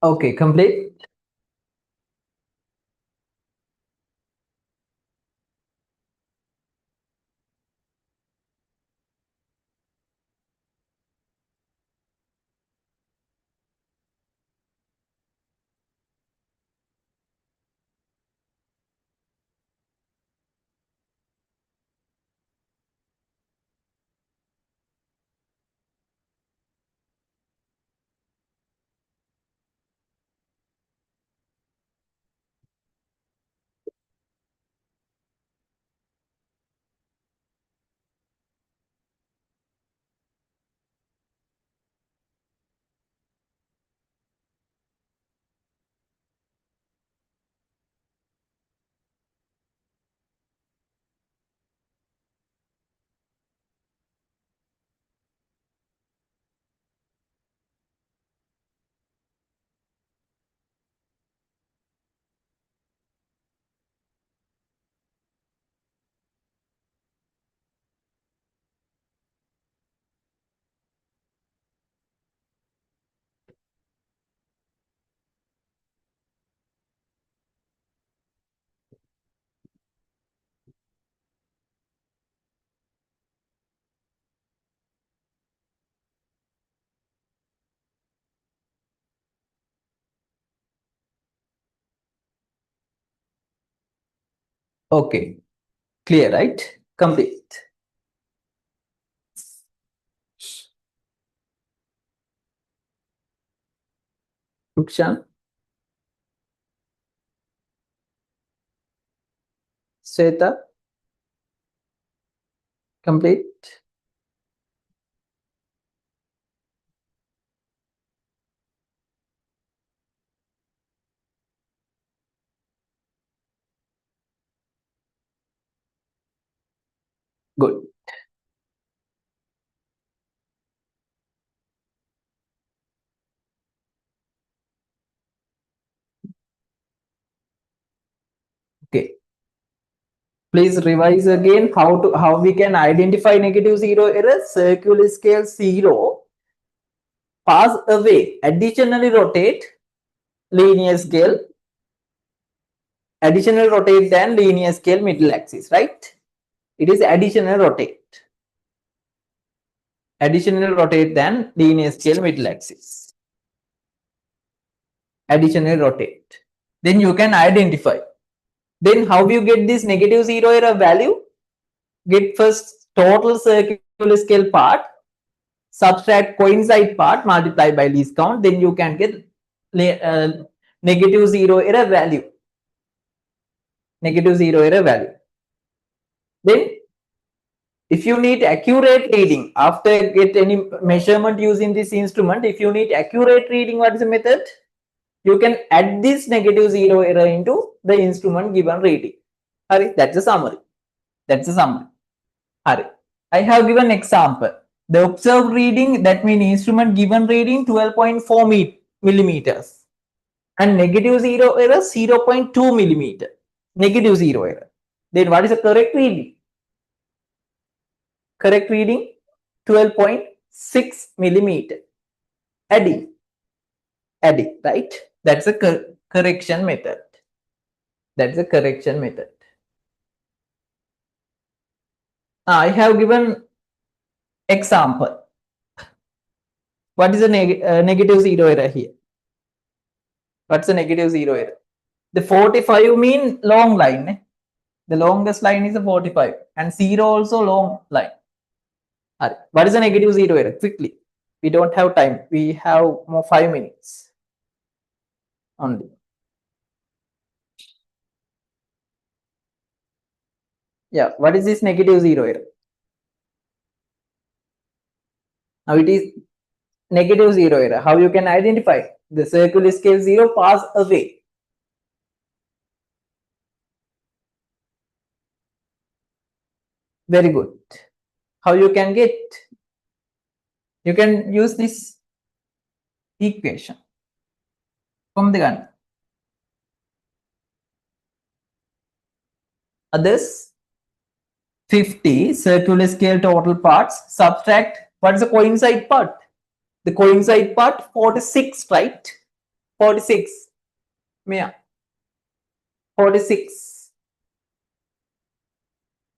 Okay, complete. Okay, clear, right? Complete. Rukshan, Sweta, complete. Good. Okay. Please revise again how we can identify negative zero error. Circular scale 0, pass away, additionally rotate, linear scale, additional rotate than linear scale middle axis, right? It is additional rotate. Additional rotate than linear scale middle axis. Additional rotate. Then you can identify. Then how you get this negative zero error value? Get first total circular scale part, subtract coincide part, multiply by least count, then you can get negative zero error value. Negative zero error value. Then if you need accurate reading after get any measurement using this instrument, if you need accurate reading, what is the method? You can add this negative zero error into the instrument given reading. Hurry, that's a summary. That's a summary. Hurry. I have given example. The observed reading, that means instrument given reading 12.4 millimeters and negative zero error 0.2 millimeter. Negative zero error. Then what is the correct reading? Correct reading 12.6 millimeter. Adding, right? That's a correction method. That's a correction method. I have given example. What is the negative zero error here? What's the negative zero error? The 45 mean long line. The longest line is a 45 and 0 also long line. What is the negative zero error? Quickly. We don't have time. We have more 5 minutes only. Yeah. What is this negative zero error? Now it is negative zero error. How you can identify? The circular scale 0 pass away. Very good. How you can get? You can use this equation from the gun. Others 50 circular scale total parts, subtract what is the coincide part? The coincide part 46, right? 46. Yeah. 46.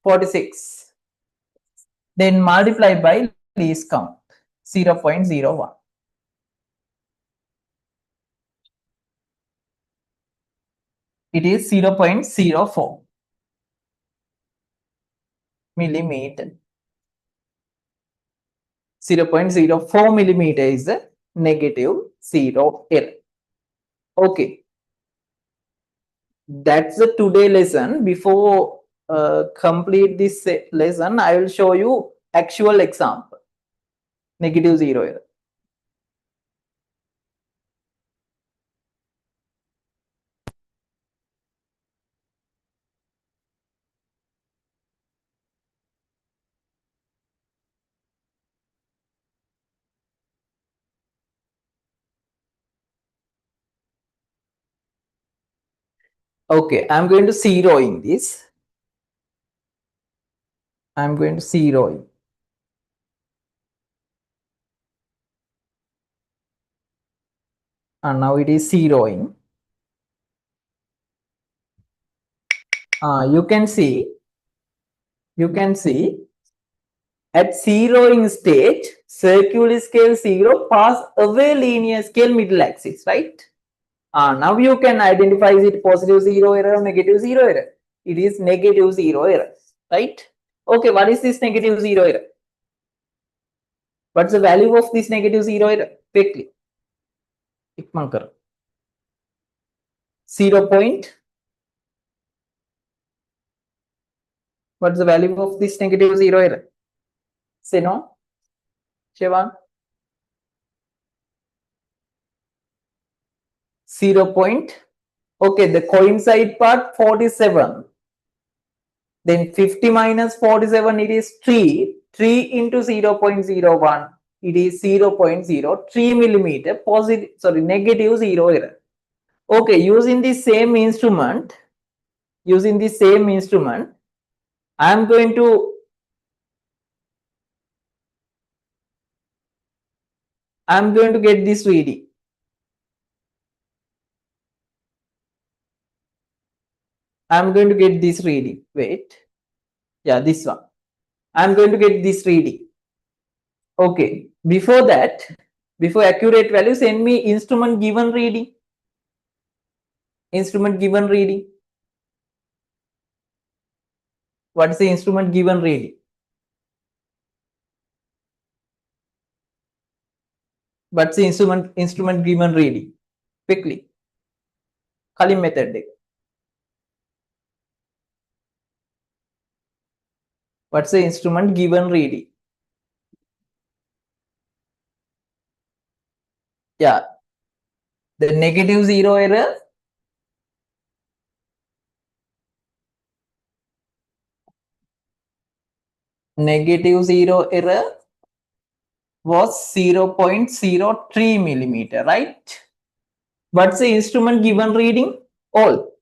46. Then multiply by least count 0.01. It is 0.04 millimeter. 0.04 millimeter is the negative zero error. Okay. That's the today lesson. Before complete this lesson, I will show you actual example. Negative zero error. Okay, I'm going to zeroing this. I'm going to zeroing. And now it is zeroing. You can see at zeroing stage, circular scale 0 pass away linear scale middle axis, right? Now you can identify is it positive zero error or negative zero error. It is negative zero error, right? Okay, what is this negative zero error? What's the value of this negative zero error? Quickly. 0 point. What's the value of this negative zero error? Say no. Shivan. 0 point. Okay, the coincide part 47. Then 50 minus 47, it is 3. 3 into 0.01, it is 0.03 millimeter, positive, sorry, negative 0 error. Okay, using the same instrument, I am going to get this reading. I'm going to get this reading. Wait. Yeah, this one. I'm going to get this reading. Okay. Before that, before accurate value, send me instrument given reading. Instrument given reading. What is the instrument given reading? What's the instrument given reading? Quickly. Kalim method. What's the instrument given reading? Yeah. The negative 0 error. Negative 0 error was 0.03 millimeter, right? What's the instrument given reading? All.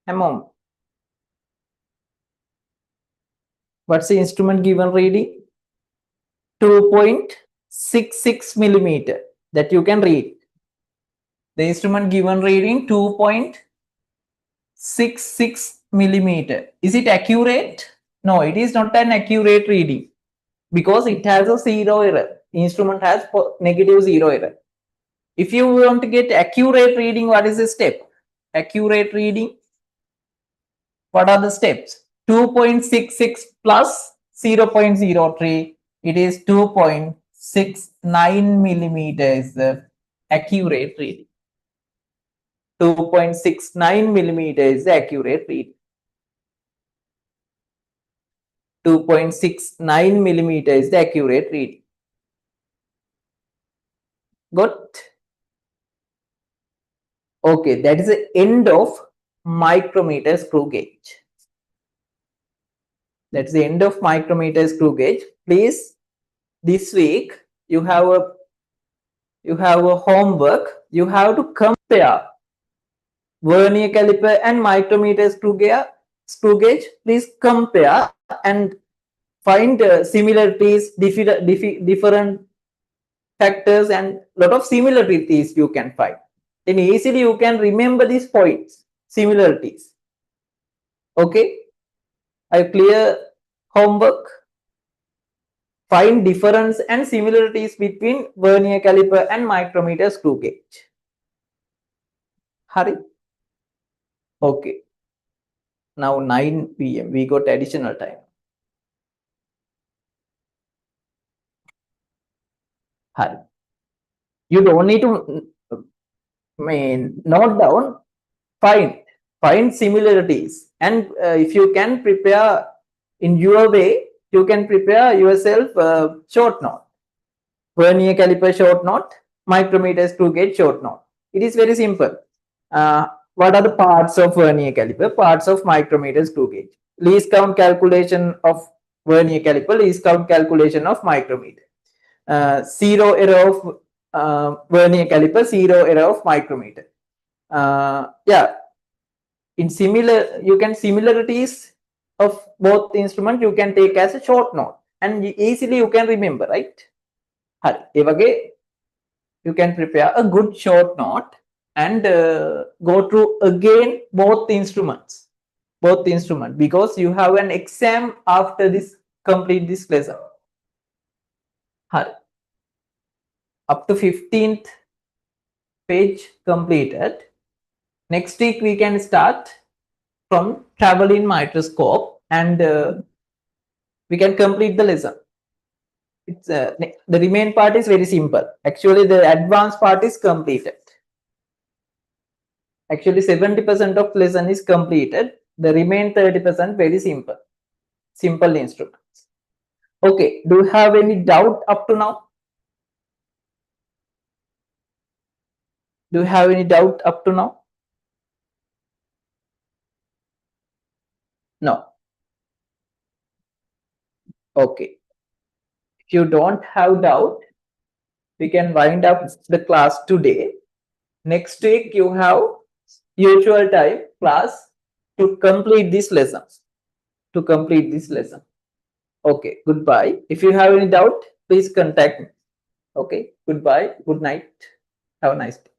Amount. What's the instrument given reading? 2.66 millimeter. That you can read. The instrument given reading 2.66 millimeter. Is it accurate? No, it is not an accurate reading because it has a 0 error. Instrument has negative 0 error. If you want to get accurate reading, what is the step? Accurate reading. What are the steps? 2.66 plus 0.03. It is 2.69 millimeters accurate reading. 2.69 millimeters is the accurate reading. 2.69 millimeter is the accurate reading. Good. Okay, that is the end of micrometer screw gauge. That's the end of micrometer screw gauge. Please, this week you have a homework. You have to compare vernier caliper and micrometer screw gauge. Please compare and find similarities, different factors, and lot of similarities you can find. Then easily you can remember these points, similarities. Okay, I clear homework. Find difference and similarities between vernier caliper and micrometer screw gauge. Hurry. Okay. Now 9 p.m. We got additional time. Hurry. You don't need to note down. Find similarities, and if you can prepare in your way, you can prepare yourself short note. Vernier caliper short note, micrometer screw gauge short note. It is very simple. What are the parts of vernier caliper? Parts of micrometer screw gauge. Least count calculation of vernier caliper, least count calculation of micrometer. Zero error of vernier caliper, zero error of micrometer. Yeah, in you can similarities of both instrument you can take as a short note and easily you can remember, right? You can prepare a good short note and go through again both instruments because you have an exam after this. Complete this lesson. Up to 15th page completed. Next week we can start from travel in microscope and we can complete the lesson. It's the remaining part is very simple. Actually, the advanced part is completed. Actually, 70% of lesson is completed. The remaining 30% very simple. Simple instruments. Okay, do you have any doubt up to now? Do you have any doubt up to now? No. Okay. If you don't have doubt, we can wind up the class today. Next week, you have usual time class to complete this lesson. Okay, goodbye. If you have any doubt, please contact me. Okay, goodbye. Good night. Have a nice day.